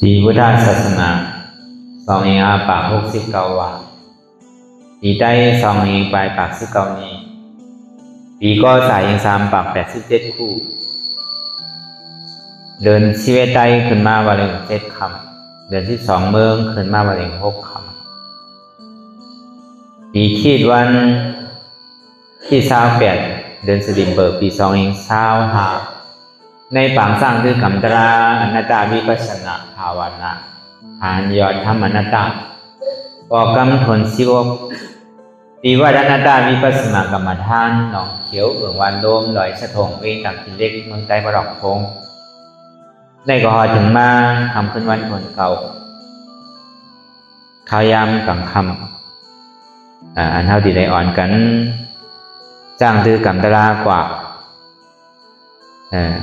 ปีพุทธศาสนา2569ว่าปีใต้2ปลายปาก19นี้ปีก็สายยัง387คู่เดินชีวิตใต้ขึ้นมาวันละ7คำเดือนที่2เมืองขึ้นมาวันละ6คำปีขีดวันที่28เดือนสิงหาคมปี25ในปางสร้างคือกัมตราอนัตตาวิปัสสนาภาวนาหานยอดธรรมอนัตตาออกกำทนสิวกปีวัดอนัตตาวิปัสสนากรรมฐานหนองเขียวเอืองวันโดมลอยสะทงเวงต่างกินเล็กเมืองใต้ประดอกพงได้ก็หอถึงมาทำขึ้นวันคนเก่าข้าวยามกลางคำอันเท่าที่ได้อ่อนกันจ้างตือกัมตรากว่า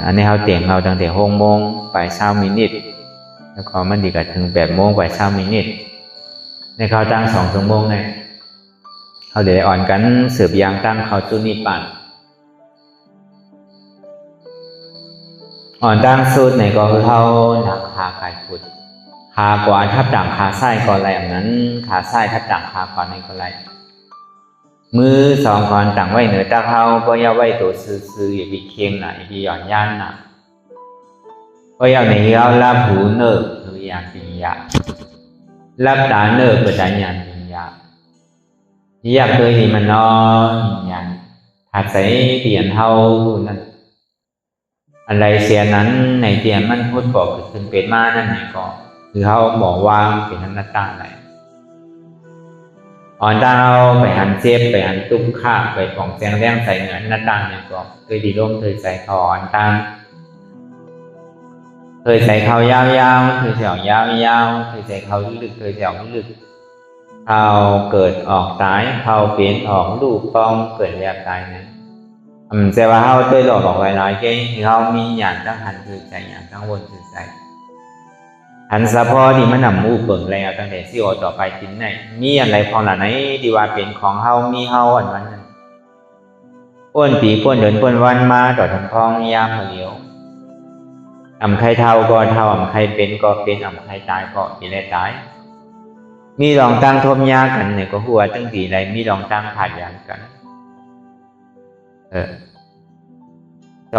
อันนี้เขาเตียงเราตั้งแต่6 โมงไป20 มินิแล้วก็มันดีกันถึง8 โมงไป20 มินิในเขาตั้ง2 ชั่วโมงไงเขาเดี๋ยวอ่อนกันเสือบยางตั้งเขาจุนิปันอ่อนตั้งสุดในก็คือเขาหนักขาไก่ขุดขากว่าทับต่างขาไส้ก่อนไรอย่างนั้นขาไส้ทับต่างขาขวาในก็ไรมือ2 คนต่างไว้เหนือตาเขาก็ย่าไว้ตัวซื้ออย่าไปเคียงหน่อยที่หย่อนย่านหน่ะก็ย่าในเขารับหูเนิบคืออย่างปิญญารับตาเนิบคือตาอย่างปิญญาอยากเคยที่มันนอนอย่างถ้าใส่เตียนเท่านั้นอะไรเสียนั้นในเตียนมันพูดบอกถึงเป็นมานั่นไงก็คือเขาบอกว่าเป็นนันตาอะไรอ่อนดาวไปหันเจ็บไปหันตุ้มข้าไปป่องแจงแรงใส่เหนือหน้าต่างเนี่ยก็เคยดีร่มเคยใส่เขาอ่อนตังเคยใส่เขายาวๆเคยใส่ยาวๆเคยใส่เขาลึกเคยใส่ลึกเขาเกิดออกตายเขาเปลี่ยนออกลูกปองเกิดแบบตายนั้นแต่ว่าเขาตัวหลอกบอกหลายๆแค่เขามีอย่างตั้งหันคือใจอย่างตั้งวนคือใจหันสะพอที่มันนำมูเปิ่งแล้วตั้งแต่ที่โอต่อไปกินไหนมีอะไรพอหล่ะไหนที่ว่าเป็นของเฮามีเฮาอันวันนั้นป้นปีป้นเดินป้นวันมาต่อทำพองยามมาเลี้ยวใครเท่าก็เท่าใครเป็นก็เป็นใครตายก็อีแลตายมีลองตั้งทมยากันเนี่ยก็หัวตั้งปีไรมีลองตั้งขาดยานกัน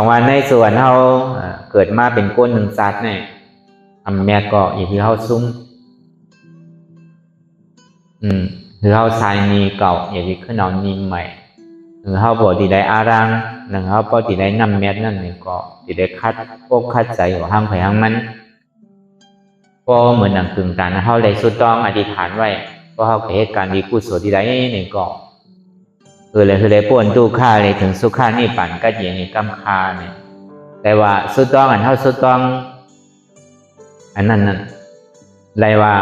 2 วันในส่วนเฮาเกิดมาเป็นก้น1 สัตว์เนี่ยแม่ก็อย่างที่เขาซุ้มคือเขาทรายนีเก่าอย่างที่ขึ้นเอานีใหม่หรือเขาบอกที่ได้อารังหรือเขาบอกที่ได้นำเม็ดนั่นเนี่ยก็ที่ได้คัดพวกคัดใจของห้างไผ่ห้างมันก็เหมือนหนังกึ่งตาเขาได้สุดต้องอธิษฐานไว้ก็เขาเหตุการณ์ดีกุศลที่ได้เนี่ยก็เลยคือได้ป่วนตู้ค่าเลยถึงสุขานี่ปั่นก็อย่างนี้กำคาเนี่ยแต่ว่าสุดต้องอันเท่าสุดต้องอันนั้นไรว่า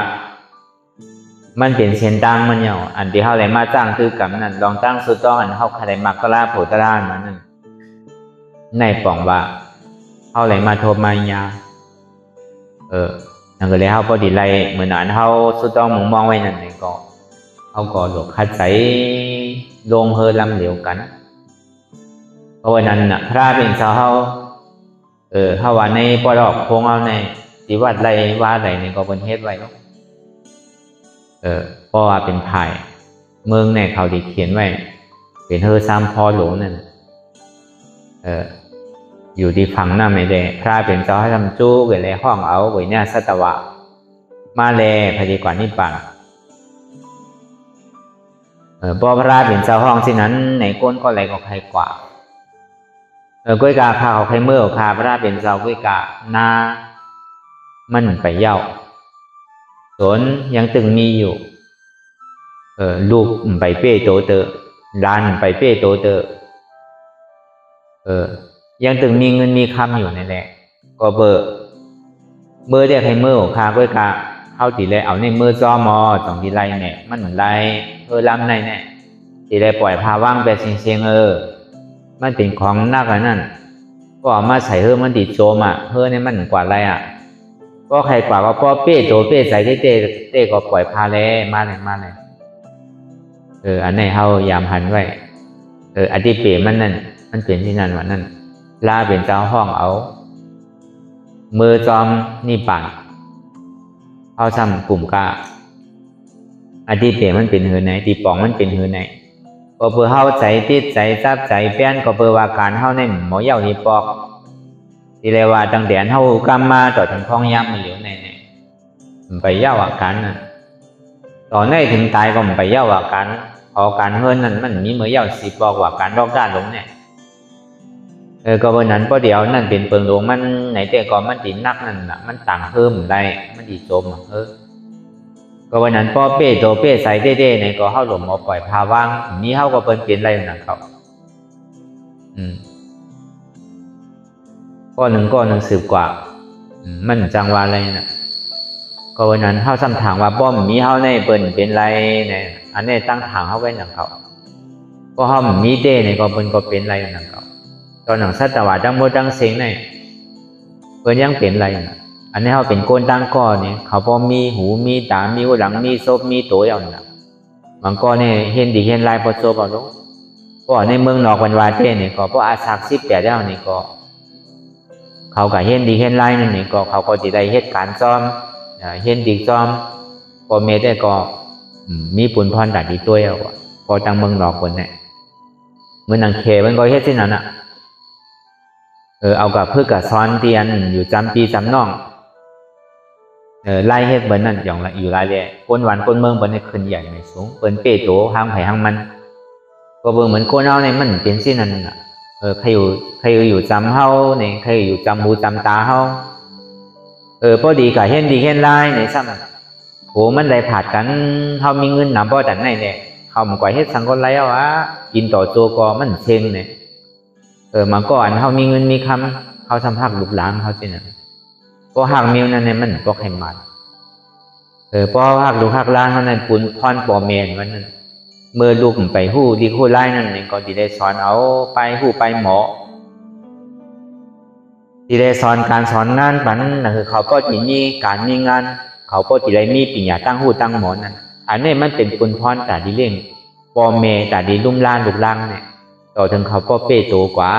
มันเป็นเชียนตั้งมันเนี่ยอันที่เขาเลยมาจ้างคือกับนั้นลองตั้งสุดต้องอันเขาใครมักกะลาโผตรานมันนั่นในป่องว่าเขาเลยมาโทรมายานั่นก็เลยเขาพอดีไรเหมือนอันเขาสุดต้องมองไว้นั่นเองก็เขาก็หลบคัดใสลงเฮอลำเหลวกันเพราะวันนั้นน่ะพระเป็นสาวเขาว่าในปลอกพงเอาในที่วัดไรว่าไรนี่ก็เป็นเฮ็ดไว้เนาะเพราะว่าเป็นภายเมืองในเขาดีเขียนไว้เป็นเฮอซ้ำพอหลวงนั่นอยู่ที่ฝั่งหน้าไม่ได้พระเป็นเจ้าให้ทำจู้เกิดเลยห้องเอาไว้เนี่ยสัตวะมาแลพอดีกว่านิพพานพอพระเป็นเจ้าห้องที่นั้นในก้นก็ไหลก็ใครกว่าก้อยกาข้าวใครเมื่อข้าพระเป็นเจ้าก้อยกาหน้ามันไปเย่าสนยังตึงมีอยู่ลูกไปเป้โตเตอร้านไปเป้โตเตอยังตึงมีเงินมีคำอยู่ในแหละก็เบอร์เรียกให้เมื่อข้าก้อยกาเข้าตีเลยเอาในมือจอมอสองทีไรเนี่ยมันเหมือนไรล้ำในเนี่ยทีไรปล่อยพาว่างไปเชียงมันเป็นของนักนั่นก็เอามาใส่มันติดโจมเนี่ยมันกว่าไรก็ใครกว่าก็ป้อเป้โตเป้ใส่เต้ก็ปล่อยพาเลยมาเลยอันนี้เขายามหันไว้อธิเปมันนั่นมันเป็นที่นั่นวันนั้นลาเป็นเจ้าห้องเอามือจอมนี่ปั่น เฮาซ้ำกลุ่มกะอดีตเปมันเป็นหือไหนตีปองมันเป็นหือไหนก็เพื่อเฮาใจติดใจซับใจเปลี่ยนก็เพื่อว่าการเฮาในหมอเย่านี่ปอกที่เรียกว่าตั้งแต่เฮากรรมมาต่อถึงท้องย่ำมันเหลียวในไปเย่าอาการน่ะต่อในถึงตายก็มันไปเย่าอาการพอการเฮิรนนั่นมันมีเมื่อเย่าสิบอกว่าการรอกด้านลงเนี่ยก็วันนั้นพอเดียวนั่นเป็นเปิงหลวงมันไหนแต่ก่อนมันตีนักนั่นน่ะมันต่างเพิ่มได้มันดีจมก็วันนั้นพอเป้โตเป้ใส่เด้ๆในก็เฮาหลมเอาปล่อยพาว่างมีเฮาก็เปิ้นเป็นอะไรนั่นเขาก็หนึ่งสืบกว่ามันจังว่าอะไรน่ะก็วันนั้นเฮาซ้ำถางว่าบ่มีเฮาในเปิ้นเป็นไรเนี่ยอันนี้ตั้งทางเฮาไว้นั่นเขาก็เฮามีเด้ในก็เปิ้นก็เป็นไรนั่นเขาตอนหนังสัตว์ว่าจังหมดจังเซ็งในเปิ้นยังเป็นไรน่ะอันนี้เขาเป็นโกนตั้งก้อนเนี่ยเขาพอมีหูมีตามีหัวหลังมีศพมีตัวอย่างนั้นบางก้อนเนี่ยเห็นดีเห็นลายพอโซบเอาลงก็ในเมืองนอกวันวาเต้เนี่ยก็เพราะอาศักดิ์18แล้วนี่ก็เขาก็เห็นดีเห็นลายนั่นนี่ก็เขาก็จะได้เหตุการณ์ซ้อมเห็นดีซ้อมก็เมได้ก็มีปุนพรดัดดีตัวเอาพอตั้งเมืองนอกคนเนี่ยเมื่อนางเคมันก็เฮ็ดสิ่งนั้นเอากับเพื่อกับซ้อนเตียนอยู่จำปีจำน้องไล่เฮ็ดเบิ้นนั่นอย่างละอยู่ไล่เลยคนหวานคนเมืองเบิ้นเนี่ยขึ้นใหญ่ไม่สูงเบิ้นเป้โตห้างไผ่ห้างมันก็เบิ้งเหมือนคนเอาในมันเป็นสิ่งนั้นน่ะใครอยู่จำเฮาเนี่ยใครอยู่จำหูจำตาเฮาพอดีกับเห็นดีเห็นไล่ในซ้ำโหมันได้ผาดกันเฮามีเงินนำบ่แต่ไหนเนี่ยเขามันก่อยเฮ็ดสังคนไรเอาวะกินต่อโจก็มันเซ็งเนี่ยมาก่อนเฮามีเงินมีคำเขาทำหักลูกหลานเขาสิน่ะก็หักเมียวนั่นเนี่ยมันก็ให้มันพอหักลูกหักหลานเขานั่นปุนพรปอเมนมันนั่นเมื่อลูกไปหู้ดีหู้ไล่นั่นเนี่ยก็ดีได้สอนเอาไปหู้ไปหมอดีได้สอนการสอนงานปันนั่นคือเขาก็จีมีการมีงานเขาก็จีได้มีปัญญาตั้งหู้ตั้งหมอนั่นอันนี้มันเป็นปุนพรแต่ดีเล่งปอเมแต่ดีลุ่มล้านลูกล้างเนี่ยต่อถึงเขาก็เป้โตกว่า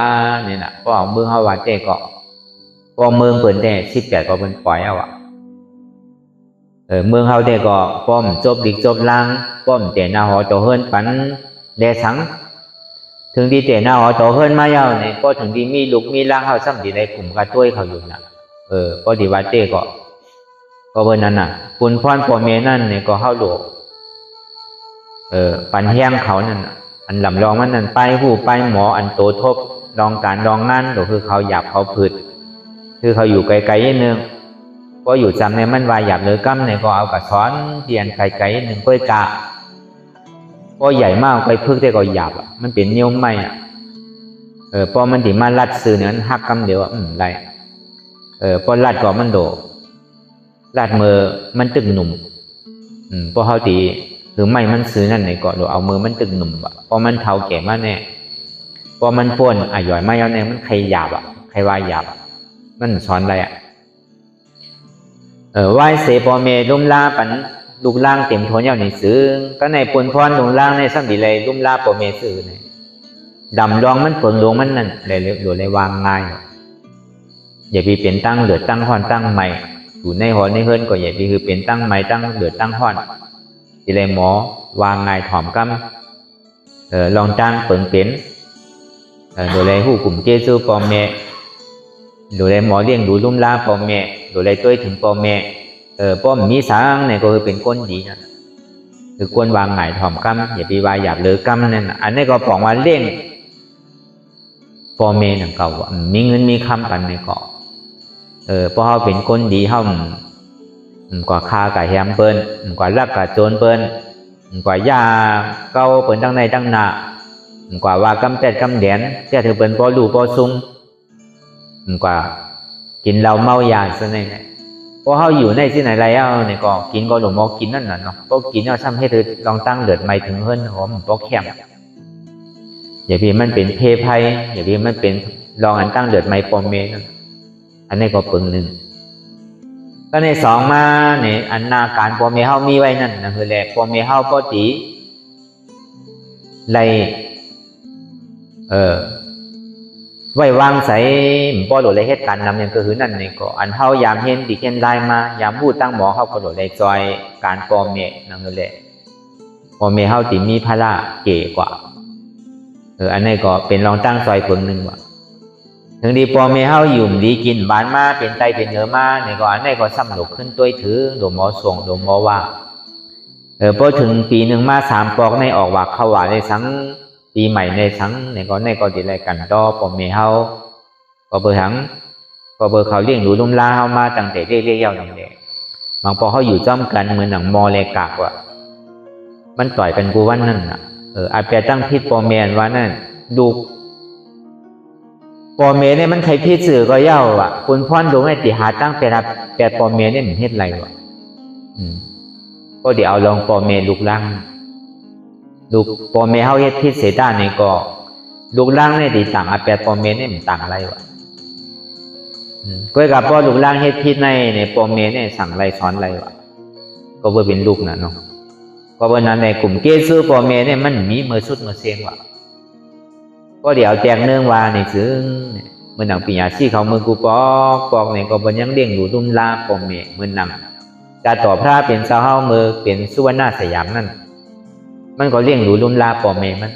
เนี่ยนะก็เอาเมืองเขาว่าเจ้ก็เมืองเปิดแต่18ก็เป็นปล่อยเอาเมืองเขาแต่ก็ป้อมจบดิกจบล่างป้อมแต่หน้าหอโตเฮิรนปันแดสังถึงดีแต่หน้าหอโตเฮิรนมาเยาเนี่ยก็ถึงดีมีลูกมีล่างเขาซ้ำดีในกลุ่มกระตุ้ยเขาอยู่น่ะก็ดีว่าเจ้ก็เบิ่นนั้นน่ะปุนพรปอเมนั่นเนี่ยก็เข้าหลวงปันแห้งเขานั่นอันลำลองมันนั่นไปหู้ไปหมออันโตทบลองการลองงานก็คือเขาหยาบเขาผืดคือเขาอยู่ไกลๆนิดนึงก็อยู่จำในมันวายหยาบเลยกั้มเนี่ยก็เอากระซ้อนเทียนไกลๆนิดนึงเพื่อกะก็ใหญ่มากไปพึ่งได้ก็หยาบมันเป็นเนียวไม่พอมันถึงมาลัดซื้อเนี่ยหักกำเดียวไรพอลัดก็มันโดลัดมือมันตึงหนุ่มพอเขาตีหรือไม่มันซื้อนั่นไหนก็เอามือมันตึงหนุ่มพอมันเท้าแก่มาเนี่ยพอมันป่วนหย่อยมาแล้วเนี่ยมันใครหยาบใครว่าหยาบมันสอนอะไรไหว้เสปอเมลุ่มลาปันลูกล่างเต็มทนเยาในซื้อก็ในปนพรลูกล่างในสัมดีเลยลุ่มลาปอเมซื้อเนี่ยดำรองมันเปิงลงมันนั่นเลยหรือเลยวางง่ายอย่าไปเปลี่ยนตั้งเหลือตั้งพรตั้งใหม่อยู่ในหอในเฮิรนก็อย่าไปคือเปลี่ยนตั้งใหม่ตั้งเหลือตั้งพรดีเลยหมอวางง่ายถ่อมกำลองตั้งเปิงเป็นโดยเลยหูกลุ่มเจซูปอเมดูแลหมอเลี้ยงดูลุ่มลาปอแม่ดูแลตัวถึงปอแม่ป้อมมีสางเนี่ยก็คือเป็นก้นดีนะคือก้นวางหงายถ่อมกำอย่าไปวายหยาบเลยกำนั่นอันนี้ก็บอกว่าเลี้ยงปอแม่นั่นเก่ามีเงินมีคำกันในเกาะเพราะเขาเป็นก้นดีเขากว่าคากับแฮมเปิ้นกว่าลักกับโจรเปิ้นกว่ายาเก้าเปิ้นตั้งในตั้งหน้ากว่าว่ากำแปดกำแดนแต่ถือเปิ้นพอดูพอซุ่มกว่ากินเราเมายาซะเนี่ยเพราะเขาอยู่ในที่ไหนไรเอาเนี่ยก็กินก็หลงมอกินนั่นน่ะเนาะก็กินเอาซ้ำให้เธอลองตั้งเดือดไม่ถึงเฮิรนหอมก็แข็งอย่าพี่มันเป็นเพไพอย่าพี่มันเป็นลองอันตั้งเดือดไม่ปอมเมนั่นอันนี้ก็ปึงหนึ่งก็ในสองมาเนี่ยอันนาการปอมเมเขามีไว้นั่นนะคือแหละปอมเมเขาปกติไร ไว้วางใส่บ่หลุดเลยเหตุการณ์นำอย่างก็คือนั่นนี่ก็อันเฮายามเห็นดิเห็นได้มายามพูดตั้งหมอเฮาก็หลุดเลยจอยการปอมเมนั่นนั่นแหละปอมเมเฮาติมีภาระเก๋กว่าอันนี้ก็เป็นรองตั้งซอยเพิ่งนึงว่าถึงดีปอมเมเฮาอยู่ดีกินบ้านมาเป็นไตเป็นเนื้อมานี่ก็อันนี้ก็ซ้ำหลกขึ้นตัวถือโดมหมอส่งโดมหมอว่าพอถึงปีหนึ่งมา3 ปอกในออกว่าเขาว่าในสังปีใหม่ในสังในก็ติอะไรกันต่อปอมเมเฮาก็เบอร์หังก็เบอร์เขาเลี้ยงดูลุ่มลาเฮามาตั้งแต่เรียกๆอย่างนี้บางพอเขาอยู่จ้อมกันเหมือนหนังมอเลกากว่ามันต่อยกันกูวันนั่นน่ะอาจจะตั้งพิษปอมเมนว่านั่นดูปอมเมเนี่ยมันใครพิษสื่อก็เย่าว่ะคุณพ่อนดูไอ้ติหาตั้งแต่ปอมเมเนี่ยมันเฮ็ดไรวะก็เดี๋ยวเอาลองปอมเมลูกล่างลูกปอมเมเฮาเฮ็ดพิษเสด้านนี่ก็ลูกล่างเนี่ยติต่างอาจจะปอมเมเนี่ยมันต่างไรวะก็กับพ่อลูกล่างเฮ็ดพิษในปอมเมเนี่ยสั่งไรสอนไรวะก็เพื่อเป็นลูกน่ะเนาะก็เพราะนั้นในกลุ่มเกซูปอมเมเนี่ยมันมีมือสุดมือเสียงวะก็เดี๋ยวแจงเนื่องว่าในซึ่งเมื่อหนังปีอาชีเขามือกูปอกเนี่ยก็บนยังเลี้ยงอยู่รุ่มลาปอมเมเมื่อหนังจะต่อพระเป็นสาวเฮามือเป็นสุวรรณสยามนั่นมันก็เลี้ยงอยู่รุ่มลาปอมเมมัน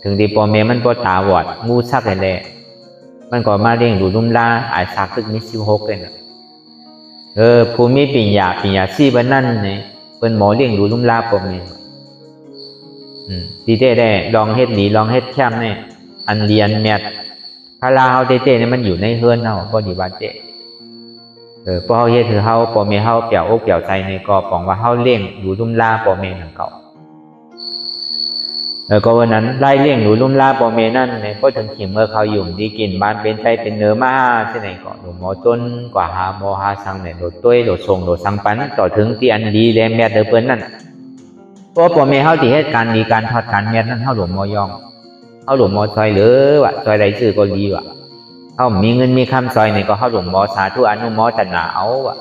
ถึงที่ปอมเมมันพอตาหวอดงูซักแหละมันก็มาเลี้ยงอยู่รุ่มลาอาจซักตึกมี16เลยนะภูมิปีญาชีบันนั่นเนี่ยเป็นหมอเลี้ยงอยู่รุ่มลาปอมเมที่ได้ลองเฮ็ดดีลองเฮ็ดแคมเนี่ยอันเรียนแมทพาราเฮาเต้เนี่ยมันอยู่ในเฮือนเฮาบ่ดีว่าเต้พอเฮาเฮ็ดคือเฮาปอมเมเฮาเปี่ยวอกเปี่ยวใจในก็ปองว่าเฮาเลี้ยงอยู่รุ่มลาปอมเมนั่นเก่าก็วันนั้นไล่เลี้ยงอยู่รุ่มลาปอมเมนั่นเนี่ยก็ถึงขิมเมื่อเขาอยู่ดีกินบ้านเป็นใจเป็นเนื้อมาที่ไหนก็หมอต้นกว่าหาหมอหาสังเนี่ยโดดต้วยโดดทรงโดดสังปันต่อถึงที่อันดีแลแมทเปิ้นนั่นเพราะปอมเมเฮาที่เหตุการณ์ดีการทอดการแมทนั่นเฮาหลวงมอยองเฮาหลวงมอซอยหรือว่าซอยใดชื่อก็ดีว่ะเฮามีเงินมีคำซอยนี่ก็เฮาหลวงมอสาธุอนุโมทนาเอาว่ะ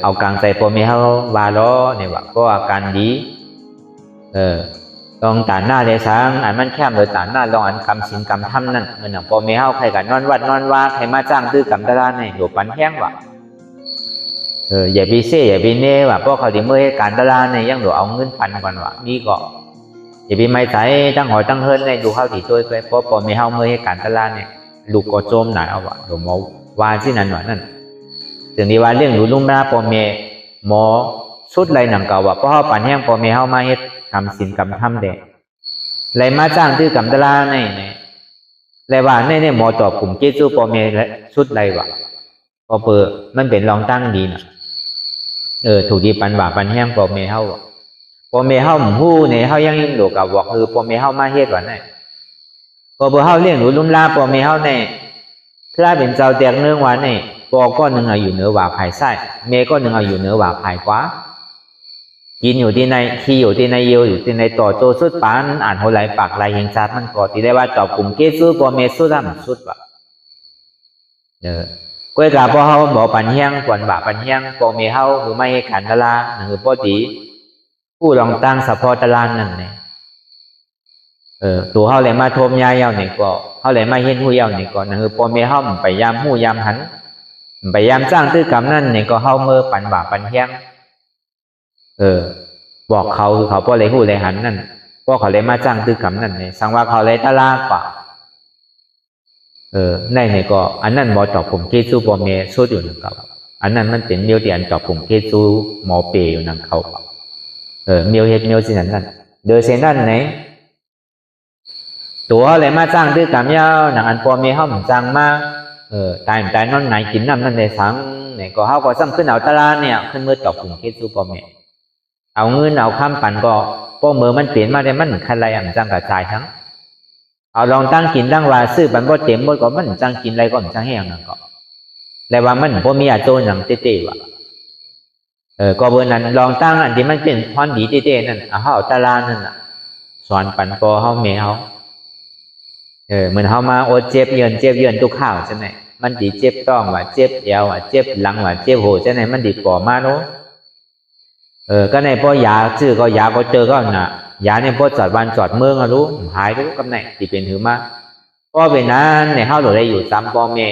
เอากลางใจปอมเมเฮาวาล้อเนี่ยว่ะก็อาการดีลองตาหน้าเลยสังอันมันแคบเลยตาหน้าลองอันกำสินกำทำนั่นเหมือนอย่างปอมเมเฮาใครกันนอนวัดนอนว่าใครมาจ้างตื้อกำตลาดเนี่ยอยู่ปันแห้งว่ะอย่าไปเซ่อย่าไปเน่ว่ะเพราะเขาที่เมื่อการตลาดเนี่ยยังดูเอาเงินปันก่อนว่ะนี่ก็อย่าไปไม่ใส่ตั้งหอยตั้งเฮิร์นในดูเข้าที่ตัวไปเพราะปอมเมเฮาเมื่อการตลาดเนี่ยลูกก็โจมหนาเอาว่ะหลวงหมอว่าที่นั่นว่ะนั่นถึงดีว่าเรื่องหลูลุ่มหน้าปอมเมหมอสุดไรหนังเก่าว่ะเพราะเขาปันแห้งปอมเมเฮามาเฮ็ดกำสินกำทำเด็กไรมาจ้างตื้อกำตลาดเนี่ยไรว่าเนี่ยหมอตอบกลุ่มเจจูปอมเมสุดไรว่ะพอเปิดมันเป็นรองตั้งดีนะถูกดีปันว่าปันแห้งปอมเมเฮาปอมเมเฮาหมู่ฮู้เนี่ยเฮายังยิ่งโดกับบอกคือปอมเมเฮามาเฮ็ดว่าเนี่ยพอเฮาเลี้ยงหนูลุ่มลาปอมเมเฮาเนี่ยถ้าเป็นเจ้าแตกเนื้อว่าเนี่ยปอก็หนึ่งอยู่เหนือว่าภายใต้เมก็หนึ่งอยู่เหนือว่าภายขวากินอยู่ที่ในขี้อยู่ที่ในเยียวอยู่ที่ในต่อโตสุดปานอ่านหัวไหลปากไหลเฮงชัดมันก็ที่ได้ว่าตอบกลุ่มเกซูปอมเมสุดทำสุดว่ะก็กะพอเฮาบอกปันแห้งก่อนบ่าปันแห้งปอมเมเฮาหรือไม่ให้ขันตลาหรือปอตีผู้รองตั้งสะพอตลาดนั่นเนี่ยตัวเฮาเลยมาโทมยาเยาเนี่ยก็เฮาเลยมาเห็นหูเยาเนี่ยก็คือปอมเมเฮาไปยามหูยามหันไปยามจ้างตื้อกำนั่นเนี่ยก็เฮาเมื่อปันบ่าปันแห้งบอกเขาคือเขาพอเลยหูเลยหันนั่นก็เขาเลยมาจ้างตื้อกำนั่นเนี่ยสังว่าเขาเลยตลาดกว่าในเนี่ยก็อันนั้นหมอตอบผมเคซูปอมเมสุดอยู่นั่นเขาอันนั้นมันเป็นเมียวที่อันตอบผมเคซูหมอเปย์อยู่นั่นเขาเมียวเฮ็ดเมียวสินั่นเดอเซนั่นไหนตัวอะไรมาจ้างตื้อกำยาวหนังอันปอมเมเฮาหมจ้างมาตายนอนไหนกินน้ำนั่นเลยสังเนี่ยก็เฮาก็ซ้ำขึ้นเอาตลาดเนี่ยขึ้นมือตอบผมเคซูปอมเมเอาเงินเอาคำปั่นก็ป้อมือมันเปลี่ยนมาได้มันคันไรอ่ะจังกระจายทั้งเอาลองตั้งกินตั้งว่าซื้อปันบ่เต็มบ่ก็มันจังกินอะไรก็มันจังแห้งนั่นก็แต่ว่ามันบ่มีอาโจหนังเต้ๆว่ะก็เบอร์นั้นลองตั้งอันที่มันเป็นพรดีเต้ๆนั่นเฮาเอาตารางนั่นน่ะสอนปันปอเฮาแม่เฮาเหมือนเฮามาโอเจ็บเยือนทุกข้าวใช่ไหมมันดีเจ็บต้องว่าเจ็บเอวว่าเจ็บหลังว่าเจ็บหัวใช่ไหมมันดีปอมาเนาะก็ในพอยาชื่อก็ยาก็เจอก็น่ะยาเนี่ยพอจอดวันจอดเมืองรู้หายรู้กำไหนที่เป็นถือมาพ ก็เป็นนั้นในเฮาได้อยู่ตามพ่อแม่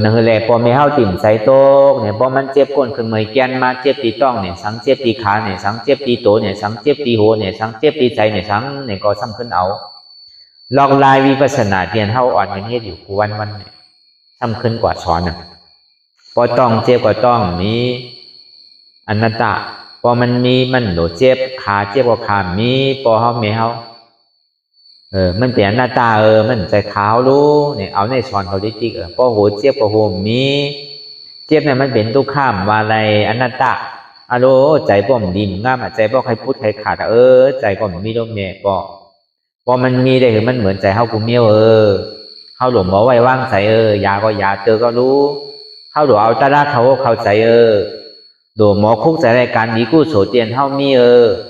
นั่นคือแหละพ่อแม่เฮาติ่มใส่โต๊ะเนี่ยพอมันเจ็บก้นขึ้นเมื่อยแกนมาเจ็บตีต้องเนี่ยสังเจ็บตีขาเนี่ยสังเจ็บตีโตเนี่ยสังเจ็บตีหัวเนี่ยสังเจ็บตีใจเนี่ยสังเนี่ยก็ซ้ำขึ้นเอาลองลายวิปัสสนาเทียนเฮาอ่อนเป็นเฮ็ดอยู่กูวันเนี่ยซ้ำขึ้นกว่าสอนน่ะพอต้องเจ็บก็ต้องมีอนัตตาพอมันมีมันโดเจ็บขาเจ็บก็ขามีพอเฮาแม่เฮามันเป็นอนัตตามันใจขาวรู้เนี่ยเอาในสอนเขาดิ๊กพอโหเจ็บก็โหมีเจ็บเนี่ยมันเป็นทุกข้ามว่าอะไรอนัตตาอะโลใจบ่มดีงามใจบ่ใครพูดใครขาดใจก็มีลมเนี่ยพอมันมีได้คือมันเหมือนใจเฮากูเมียวเฮาหลวงบอกไว้ว่างใจยาก็ยาเจอก็รู้เฮาหลวงเอาตาลาเขาเข้าใจโดหมอคุกใจรายการดีกู้โสเตียนเฮามี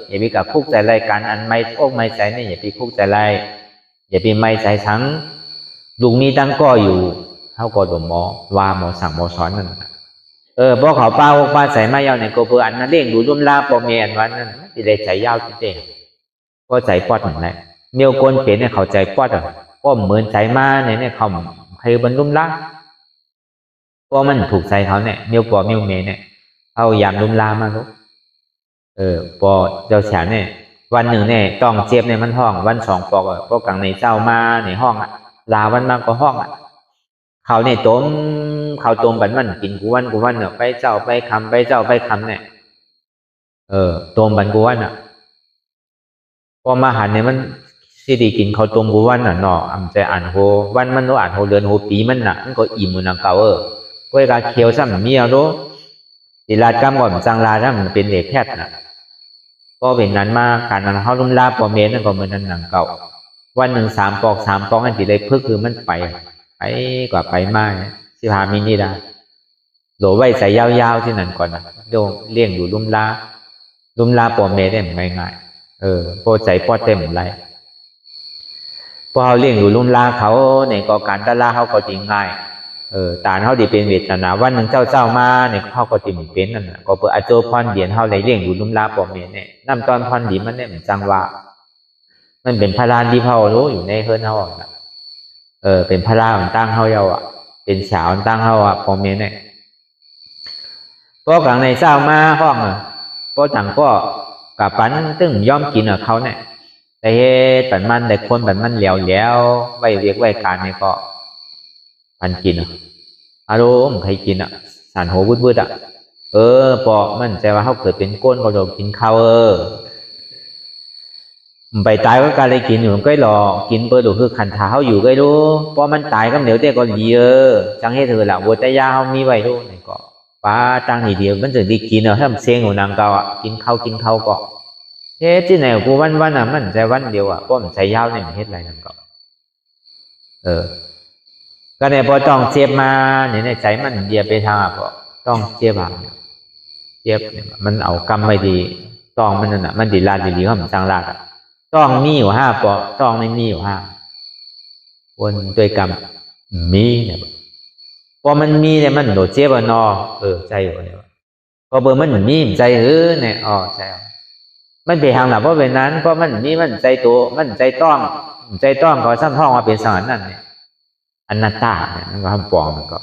อย่าไปกับคุกใจรายการอันไม่อกไม่ใจเนี่ยอย่าไปคุกใจไรอย่าไปไม่ใจทั้งลุงมีตั้งก็อยู่เฮาก็โดหมอว่าหมอสั่งหมอสอนนั่นพอเขาป้าอกป้าใส่มายาวเนี่ยก็เพื่ออันนั้นเร่งดูรุ่มลาปอเมียนวันนั้นที่ได้ใจยาวจริงๆก็ใจปอดเหมือนไรเมียวกนเปลี่ยนเนี่ยเขาใจปอดก็เหมือนใจมาเนี่ยเขาคือบรรลุละก็มันถูกใจเขาเนี่ยเมียวปอเมียวเมเนี่ยเอายามลุมลามาลูกพอเจ้าฉานเนี่ยวันหนึ่งเนี่ยต้องเจ็บในมันห้องวันสองปอกก็กลางในเจ้ามาในห้องลาวันมากก็ห้องเขาเนี่ยต้มเขาต้มบันมันกินกูวันเนี่ยไปเจ้าไปคำไปเจ้าไปคำเนี่ยต้มบันกูวันพอมาหันเนี่ยมันสิดีกินเขาต้มกูวันเนาะอำใจอ่านโหวันมันโนอ่านโหเดือนโหปีมันมันก็อิ่มมันเก่าก็กาเคียวซ้ำเมียโลศิลาดกรรมก่อนจังลาถ้ามันเป็นเด็กแพทย์ก็เป็นนั้นมากการมันเขาลุ่มลาปอเมนนั่นก็เหมือนนั้นหนังเก่าวันหนึ่ง3 ปอกอันที่เลยพึกคือมันไปกว่าไปมาก15 มินิดาโหลไว้ใส่ยาวๆที่นั่นก่อนนะโดนเลี้ยงอยู่ลุ่มลาปอเมนได้เหมือนง่ายๆพอใจปอดเต็มไรพอเขาเลี้ยงอยู่ลุ่มลาเขาในก่อการตะลาเขาก็จริงง่ายตาเขาดีเป็นเวทนาวันหนึ่งเจ้ามาเนี่ยเขาก็ติ่มเป็นนั่นน่ะก็เพื่ออาโจพรเดียนเขาเลยเลี้ยงอยู่ลุ่มลาปอมเมียเนี่ยน้ำตอนพรดีมันเนี่ยมันจังว่ามันเป็นพระลานที่เขารู้อยู่ในเฮือนเขาเป็นพระลานตั้งเขาเยาเป็นฉาวตั้งเขาปอมเมียเนี่ยพอกลางในเจ้ามาห้องพอต่างก็กับปันตึ้งย่อมกินเขาเนี่ยแต่เฮ็ดปันมันแต่คนปันมันแล้วไว้เรียกไว้การเนี่ยก็ปันกินอารมณ์ใครกินสารโหวืดปอมันใจว่าเขาเกิดเป็นก้นก็โดนกินข้าวไปตายก็การเลยกินอยู่ก็หลอกกินเปิดดูคือขันท้าเขาอยู่ก็รู้พอมันตายก็เหนียวเด็กก็ดีจังให้เธอละวัวแต่ยาเขามีไว้รู้นี่ก็ป้าตั้งทีเดียวมันจะดีกินถ้ามันเสียงของนางเก่ากินข้าวก็เฮ็ดที่ไหนกูวันมันใจวันเดียวเพราะมันใจยาวเนี่ยมันเฮ็ดอะไรนั่นก็ก็เนี่ยพอต้องเจ็บมาเนี่ยในใจมันเดียไปทางก็ต้องเจ็บเนี่ยมันเอากรรมไม่ดีต้องมันนั่นมันดีลาดีเขาเหมือนจังลาดต้องมีอยู่5 ปอต้องไม่มีอยู่5วนด้วยกรรมมีเนี่ยพอมันมีเนี่ยมันโดดเจ็บนอใจอยู่เนี่ยพอเบอร์มันมีใจเนี่ยใจมันไปทางหลับเพราะเป็นนั้นเพราะมันมีมันใจตัวมันใจต้องก็ซ้ำท่องมาเป็นสารนั่นเนี่ยอนัตตาเนี่ยมันก็ทำปลอมมันก็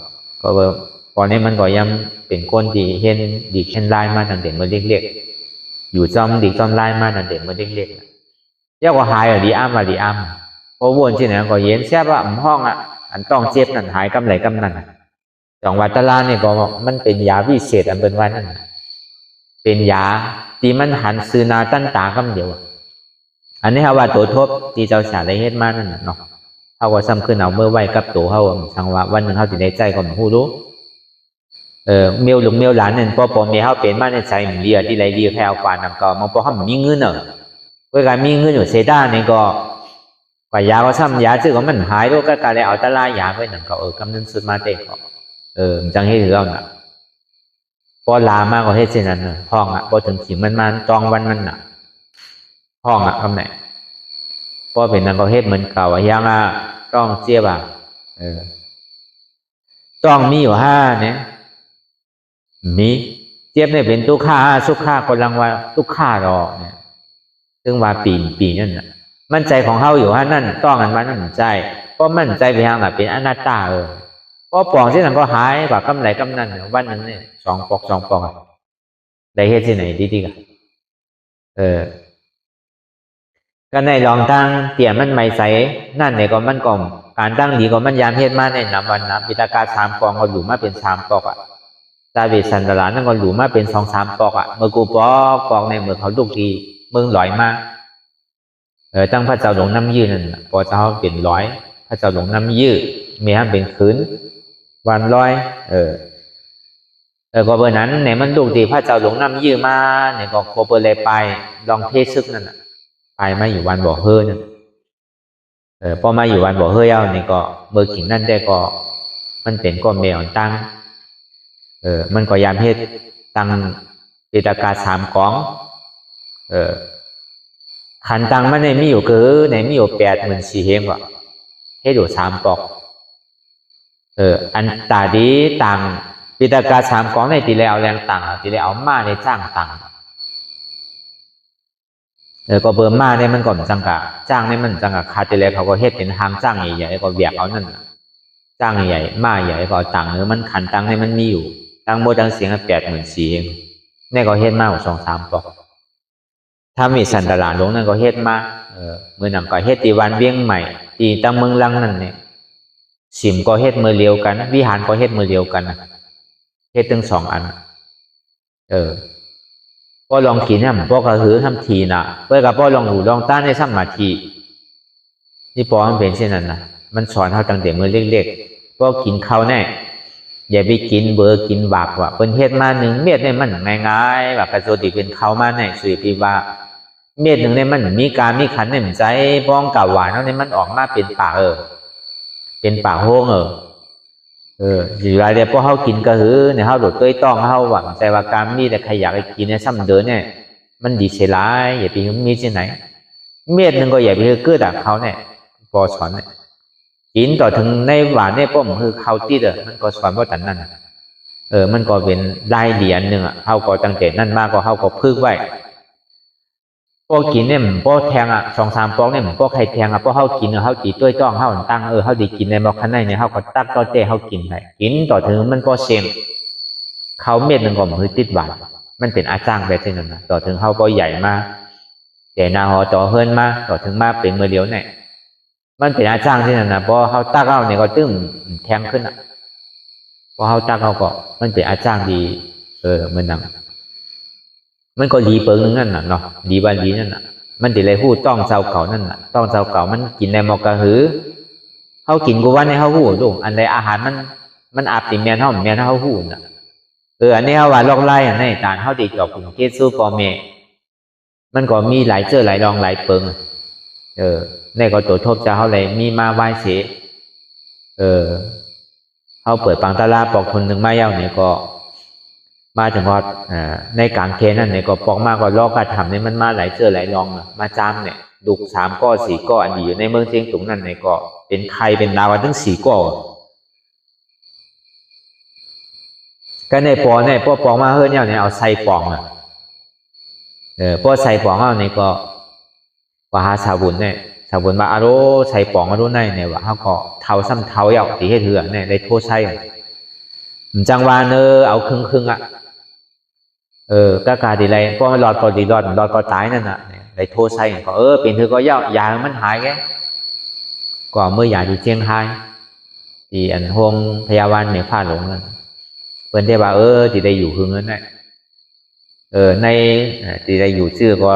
ตอนนี้มันก็ยังเป็นคนดีเห็นดีเช่นไล่มาตั้งแต่เมื่อเล็กๆอยู่จอมดีจอมไล่มาตั้งแต่เมื่อเล็กๆเรียกว่าหายดีอ้ามพอวนที่ไหนก็เย็นแซ่บว่าห้องอันต้องเจ็บนั่นหายกำไรกำนั่นจังหวัดตะลาเนี่ยก็มันเป็นยาวิเศษอันเป็นวันนั่นเป็นยาที่มันหันซื้อนาตั้นตากำเดียวอันนี้เขาว่าตัวทบที่เจ้าฉาได้เฮ็ดมานั่นเนาะเขาก็ซ้ำขึ้นเอาเมื่อไหวกับตัวเขาช่างว่าวันหนึ่งเขาจะได้ใจก็ไม่รู้เมียวลุงเมียวหลานเนี่ยพอเมียเขาเป็นมาในใจมันเลียที่ไรเลียแค่เอากวานนั่นก็มันพอเขามีเงินเวลามีเงินอยู่เซด้าเนี่ยก็กว่ายาก็ซ้ำยาชื่อของมันหายด้วยก็การเลยเอาตะลายาไว้นั่นก็กำนันสุดมาเตะก็จังให้ถือเอาน่ะพอลามากกว่าเฮ็ดเช่นนั้นห้องพอถึงขิงมันจองวันมันห้องคำไหนพอเป็นนั่นก็เฮ็ดเหมือนเก่ายังต้องเจี๊ยบต้องมีอยู่5เนี่ยมีเจี๊ยบเนี่ยเป็นทุกข้าสุขข้ากำลังว่าทุกข้ารอเนี่ยซึ่งว่าปีนั่น มั่นใจของเฮาอยู่ว่านั่นต้องกันมามั่นใจเพราะมั่นใจไปทางแบบเป็นอนัตตาเพราะปองที่นั่นก็หายกว่ากำไรกำนันวันหนึ่งเนี่ย2 ปอกได้เฮ็ดที่ไหนดีๆกันก็ในลองตั้งเตี่ยมันไม่ใสนั่นเนี่ยก็มันก็การตั้งดีก็มันยามเฮ็ดมาในนำวันนะปิตากา3 ปองก็อยู่มาเป็น3 ปอกตาเวสันตลานั่นก็อยู่มาเป็น2-3 ปอกเมื่อกูปอกในเมื่อเขาลูกทีเมืองลอยมาตั้งพระเจ้าหลวงน้ำยืนนั่นพอเจ้าเป็นร้อยพระเจ้าหลวงน้ำยืดมีให้เป็นคืนวันร้อยก็เบอร์นั้นเนี่ยมันลูกทีพระเจ้าหลวงน้ำยืดมาเนี่ยก็โคเปเลยไปลองเทซึกนั่นไปมาอยู่วันบ่อเฮือนั่นพอมาอยู่วันบ่อเฮือเอาเนี่ยก็เบอร์ขิงนั่นได้ก็มันเป็นก็แมวตั้งมันก็ยามเฮ็ดตั้งปิตากา3 กองขันตังมันในมีอยู่คือในมีอยู่84,000เฮงว่ะให้ดู3 ปอกอันตาดีตังปิตากา3 กองในตีแล้วแรงตังตีแล้วเอามาในจ้างตังก็เบอร์มาเนี่ยมันก่อนจังกะจ้างเนี่ยมันจังกะคาตีแล้วเขาก็เฮ็ดเป็นทางจ้างใหญ่ๆก็เบียกเอานั่นจ้างใหญ่มาใหญ่ก็ตังมันขันตังเนี่ยมันมีอยู่ตังโมดังเสียง84,000เองเนี่ยก็เฮ็ดมา2-3 ปอกถ้ามีสันตลาดหลวงนั่นก็เฮ็ดมาเมื่อนำก็เฮ็ดตีวันเวียงใหม่ตีตั้งเมืองลังนั่นเนี่ยสิมก็เฮ็ดมือเลียวกันวิหารก็เฮ็ดมือเลียวกันเฮ็ดถึง2 อันก็ลองกินเนี่ยพวกก็หือทำทีนะเพื่อกับพวกลองหูลองต้านในสมาธินี่พอมันเป็นเช่นนั้นนะมันสอนเฮาตั้งแต่มือเล็กๆพวกกินข้าวแน่อย่าไปกินเบอร์กินบากว่ะเพิ่นเฮ็ดมา1 เม็ดเนี่ยมันง่ายๆว่ากระโจติเป็นข้าวมาแน่สุริว่าเม็ด1เนี่ยมันมีการมีขันเนี่ยใจป้องกับหวานเนี่ยมันออกมาเป็นปากเป็นปากโฮงสิว่าเดี๋ยวพอเฮากินก็หือเนี่ยเฮาโดดต้วยต้องเฮาหวังใจว่าการมีแต่ใครอยากให้กินเนี่ยซ้ำเดินเนี่ยมันดีเสียหลายอย่าไปมีที่ไหนเม็ด1ก็อย่าไปเกิดเขาเนี่ยพอสอนเนี่ยกินต่อถึงในหวานเนี่ยป้อมคือเขาติดมันก็สอนว่าแต่นั่นมันก็เป็นได้เหรียญนึงเฮาก็ตั้งแต่นั่นมาก็เฮาก็พึกไว้พอกินเนี่ยพอแทง2-3 ปองเนี่ยพอใครแทงพอเฮากินเฮาตีต้วยต้องเฮาตั้งเฮาได้กินในบ่คันในเนี่ยเฮาก็ตักต่อเตะเฮากินได้กินต่อถึงมันก็เซ็มเขาเม็ดนึงก็คือติดหวานมันเป็นอาจารย์แบบนั้นนะต่อถึงเฮาก็ใหญ่มาแต่นาหอต่อเฮินมาต่อถึงมาเป็นมือเดียวเนี่ยมันเป็นอาจารย์ที่นั่นนะพอเฮาตักเอาเนี่ยก็ตึ้งแทงขึ้นพอเฮาตักเอาก็มันเป็นอาจารย์ดีมันนำมันก็ดีเปิงนึงนั่นน่ะเนาะดีบาลีนั่นน่ะมันสิได้ฮู้ต้องเจ้าเก่านั่นน่ะต้องเจ้าเก่ามันกินในหมอกกะหือเฮากินกูวันให้เฮาฮู้ลูกอันใดอาหารมันอาบติแม่นเฮาแม่นเฮาฮู้น่ะอันนี้เฮาว่าลอกไล่ในตานเฮาได้จอบเกศสู่พ่อแม่มันก็มีหลายเจอหลายรองหลายเปิงในก็ตัวทบจะเฮาเลยมีมาไหว้เสเฮาเปิดปังตะลาปอกคนนึงมาเย้านี่ก็มาถึงพอในกลางเทนั่นเนี่ยก็ปอกมากกว่าลอกกระทำเนี่ยมันมาหลายเจอหลายรองมาจามเนี่ยดุก3 ก้อ4 ก้ออันดีอยู่ในเมืองเชียงตุงนั่นเนี่ยก็เป็นไข่เป็นดาวถึง4 ก้อก็ในปอเนี่ยพอปอกมาเฮือนเนี่ยเอาใส่ปองพอใส่ปองเอาเนี่ยก็ว่าหาสาบุญเนี่ยสาบุญมาอาโรใส่ปองอาโรในเนี่ยว่าเฮาก็เท่าซ้ำเท่าเย้าสิเฮ็ดเหือเนี่ยได้โทษใช้จังว่าเอาครึ่งก็กาดีไรพอมันรอดก็ดีรอดก็ตายนั่นน่ะได้โทษใช้ก็เป็นเธอก็เย้ายามันหายแกก็เมื่อยาที่เชียงรายที่อันโฮงพยาบาลเนี่ยพาหลงนั่นเพิ่นได้ว่าที่ได้อยู่คือเงินได้ในที่ได้อยู่ชื่อก็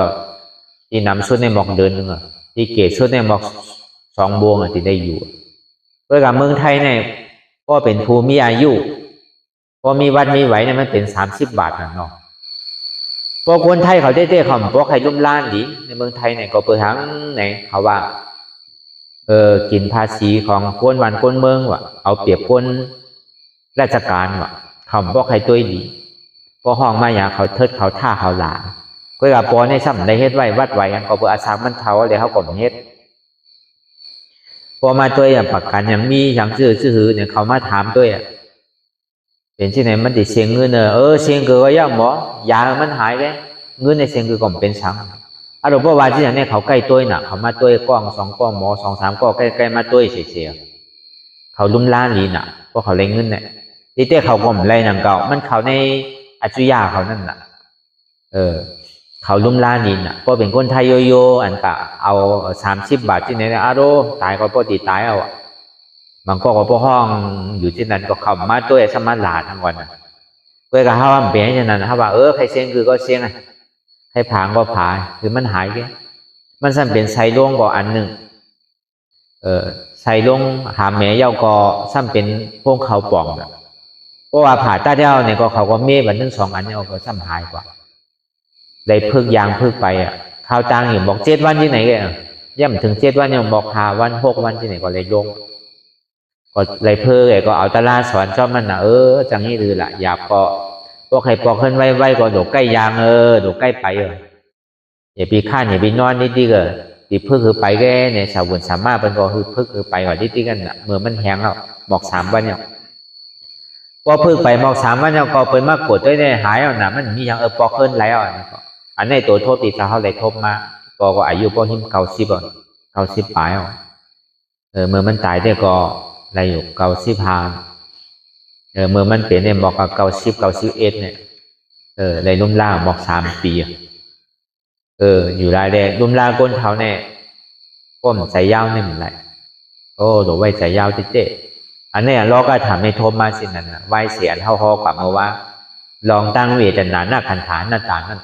ที่นำชุดในหมอกเดินนึงที่เกศชุดในหมอก2 บวงที่ได้อยู่เพื่อกับเมืองไทยเนี่ยก็เป็นภูมิอายุพอมีวัดมีไหวเนี่ยมันเป็น30 บาทเนาะพวกคนไทยเขาได้เขาพวกใครลุ่มล้านดีในเมืองไทยเนี่ยก็เปิดทั้งไหนเขาว่ากินภาษีของคนวันคนเมืองว่ะเอาเปรียบคนราชการว่ะเขาพวกใครตัวดีพอห้องมาอย่างเขาเทิดเขาท่าเขาหลาก็กับปอในซ้ำได้เฮ็ดไว้วัดไว้กันก็เปิดอาสามันเท่าเลยเขาก็เฮ็ดพอมาตัวอย่างประกันอย่างมีอย่างชื่อเนี่ยเขามาถามด้วยเป็นที่ไหนมันติเสียงเงินเสียงเกิดว่าย่าหมอยามันหายเลยเงินในเสียงคือก่อมเป็นสัง อารมณ์ว่าที่อย่างนี้เขาใกล้ตัวน่ะเขามาตัวกล้อง2กล้องหมอ2-3กล้องใกล้ๆมาตัวเสียเขาลุ่มล้านลีน่ะเพราะเขาเล่นเงินเนี่ยที่เต้เขาก็ไม่ไรนั่งเก่ามันเขาในอัจฉริยะเขานั่นน่ะเขาลุ่มล้านลีน่ะเพราะเป็นคนไทยโยอันกะเอา30 บาทที่ไหนอารมณ์ตายก็พอตีตายเอาบางก็พอห้องอยู่ที่นั่นก็เขามาตัวสมาร์ทลาทั้งวันเพื่อกับเขาเปลี่ยนอย่างนั้นเขาว่าใครเสียงคือก็เสียงไงใครผางก็ผาคือมันหายแค่มันสั่นเป็นไซลงก็อันหนึ่งไซลงหาแม่เย้าก็สั่นเป็นพวกเขาป่องแบบเพราะว่าผ่าตาเดียวเนี่ยก็เขาก็เมฆวันนึง2 อันเนี่ยก็สั่นหายกว่าได้พึกยางพึกไปข้าวตังอยู่บอก7 วันที่ไหนกันย่ำถึง7 วันยังบอก5 วัน6 วันที่ไหนก็เลยลงก็เลยเพื่อก็เอาตลาดสอนชอบมันนะจังนี้คือละอยากก็พวกใครปอกขึ้นไว้ก็ดูใกล้ยางดูใกล้ไปอย่าปีข้านอย่าปีนอนนิดก็ปีเพื่อคือไปแค่เนี่ยชาวบุญสามารถเป็นก็คือเพื่อคือไปก่อนนิดกันน่ะเมื่อมันแห้งแล้วบอก3 วันเนี่ยพอเพื่อไปบอก3 วันเนี่ยก็เป็นมากกดด้วยเนี่ยหายเอาหนามันมีอย่างปอกขึ้นแล้วอันนี้ตัวโทษตีสาวเขาเลยทบมาก็อายุพอหิม90 ปลายเมื่อมันตายเนี่ยก็อะไรอยู่90 เมื่อมันเปลี่ยนเนี่ยบอกกับ91เนี่ยเลยลุ่มล่าบอก3 ปีอยู่รายแดงลุ่มล่าก้นเขาเนี่ยก้มใส่ยาวเนี่ยเหมือนไรหรือไว้ใส่ยาวเจ๊อันนี้เราก็ทำให้ทบมาสินั่นนะไว้เสียนเท่าหอกลับมาว่าลองตั้งเวทนาหน้าขันฐานหน้าตานั่น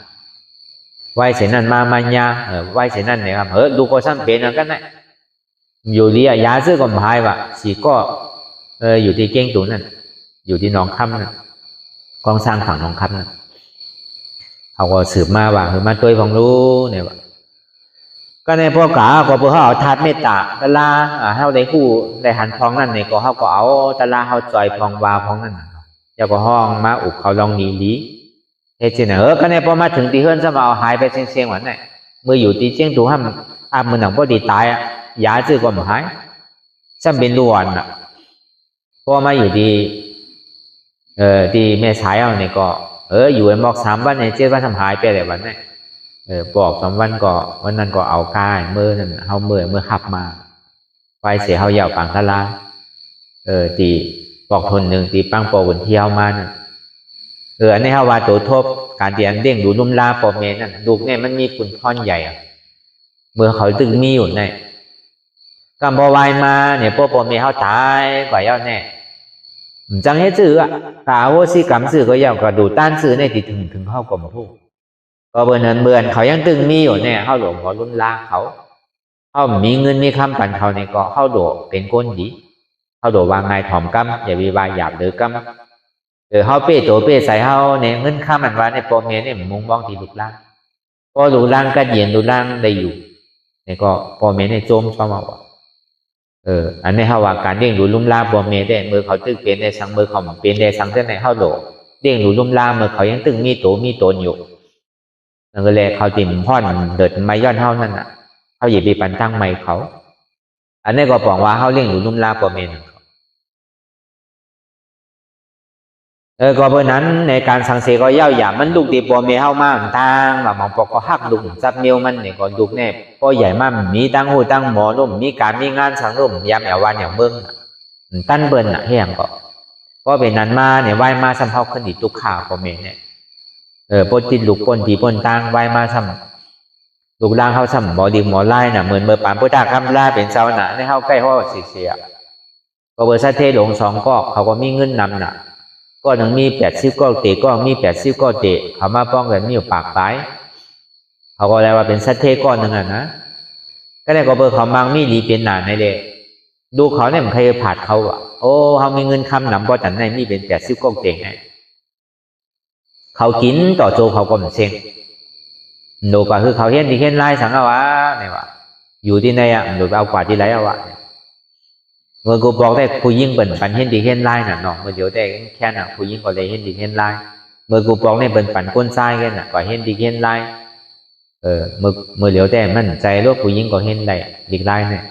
ไว้เสียนั่นมามัญญาไว้เสียนั่นเนี่ยครับดูก็ซ้ำเป็นกันนะอยู่เรียยาซื้อก็หายว่ะสีก็อยู่ที่เก้งตูนั่นอยู่ที่หนองคำนั่นกองสร้างฝั่งหนองคำนั่นเขาก็สืบมาว่ามาตัวของรู้เนี่ยว่าก็ในพวกกาก็เพื่อเขาเอาทัดเมตตาตะลาเขาได้คู่ได้หันพองนั่นเนี่ยก็เขาก็เอาตะลาเขาจอยพองวาพองนั่นเจ้าก็ห้องมาอุบเขาลองหนีดีเฮ้ยเจ้าก็ในพอมาถึงตีเฮือนสมาเอาหายไปเสียงๆวันไหนเมื่ออยู่ตีเชียงตูห้ามมือหนังพอดีตายยาซื้อก็หายซ้ำเป็นล้วนพอมาอยู่ที่แม่สายเอาเนี่ยก็อยู่ไอ้บอก3 วันเนี่ย7 วันทำหายไปเลยวันนี้บอก2 วันก็วันนั้นก็เอากายเมื่อนั้นเฮาเมื่อขับมาไปเสียเฮาเหยาปังทลาตีบอกทนหนึ่งตีปังโปบนเที่ยวมานั่นอันนี้เฮาว่าตัวทบการเดียนเด้งดูลุ่มลาปอเมนั่นดูเนี่ยมันมีปุ่นท่อนใหญ่เมื่อเขาตึงมีอยู่ในกำบวายมาเนี่ยพวกปอเมเฮาตายกว่าเย้าแน่จังให้ซื้อกาว่าสิกรรมซื้อก็ยาวก็ดูต้านซื้อในที่ถึงเข้ากลมผู้ก็เบื่อเขายังตึงมีอยู่เนี่ยเข้าหลวงเขาลุ่นลาเขามีเงินมีคำปันเขาเนี่ยก็เข้าโดเป็นก้นดีเข้าโดวางไงถ่อมกำอย่าวิวายหยาบหรือกำเข้าเป้โตเป้ใส่เข้าเนี่ยเงินข้ามันว่าในปอเมเนี่ยมุงบ้องที่ลุกล่างพอลุกล่างก็เย็นลุกล่างได้อยู่เนี่ยก็ปอเมเนี่ยโจมเข้ามาว่าอันนี้เขาว่าการเลี้ยงดูลุ่มลาบัวเมได้เมื่อเขาตึกเป็นในสังเมื่อเขาเป็นในสังเท่าไหนเขาโดเลี้ยงดูลุ่มลาเมื่อเขายังตึงมีตนอยู่นั่นก็เลยเขาติ่มพ่อนเดิดไม้ย้อนเท่านั้นเขาหยิบไปปันตั้งไม้เขาอันนี้ก็บอกว่าเขาเลี้ยงดูลุ่มลาบัวเมนก็เพราะนั้นในการสังเสก็เย่าหยามันลูกตีบัวเมเข้ามากทางแบบมองปอกก็หักลุกจับเมียวมันเนี่ยก็ลูกเนี่ยก็ใหญ่มากมีตั้งหูตั้งหมอร่มมีการมีงานสังร่มยามแอววันอย่างเมืองตั้นเบิ้ลเฮียงก็เพราะเป็นนั้นมาเนี่ยไหวมาสัมภาขึ้นอีกตุกข่าวบัวเมเนี่ยปนติดลูกปนตีปนตังไหวมาสัมลูกล่างเขาสัมหมอดีหมอไล่น่ะเหมือนเมื่อปานพุทธคำล่าเป็นเจ้าหน้าในเข้าใกล้ห้อเสียก็เบอร์ซาเทหลง2ก็เขาก็มีเงินนำน่ะก็หนึ่งมี80 ก็เตะก็มี80 ก็เตะเขามาป้องกันมีอยู่ปากปลายเขาก็เลยว่าเป็นสัตเทก้อนหนึ่งนะก็ได้ก็เบอร์เขามังมีดีเป็นหนาในเดดูเขาเนี่ยมันใครผัดเขาเขามีเงินคำหนำพอจันในมีเป็น80 ก็เตะไงเขากินต่อโจเขาก็เหมือนเซ็งดูก็คือเขาเห็นดีเห็นไล่สังเอาวะเนี่ยว่าอยู่ที่ไหนดูเอากว่าที่ไรเอาวะเมื่อกูบอกได้ผู้ยิ่งเปิ่นปันเห็นดีเห็นไล่น่ะเนาะเมื่อเดี๋ยวได้แค่น่ะผู้ยิ่งก็เลยเห็นดีเห็นไล่เมื่อกูบอกได้เปิ่นปันก้นทรายกันน่ะก็เห็นดีเห็นไล่เมื่อเดี๋ยวได้มันใจโลกผู้ยิ่งก็เห็นได้ดีไล่เนี่ย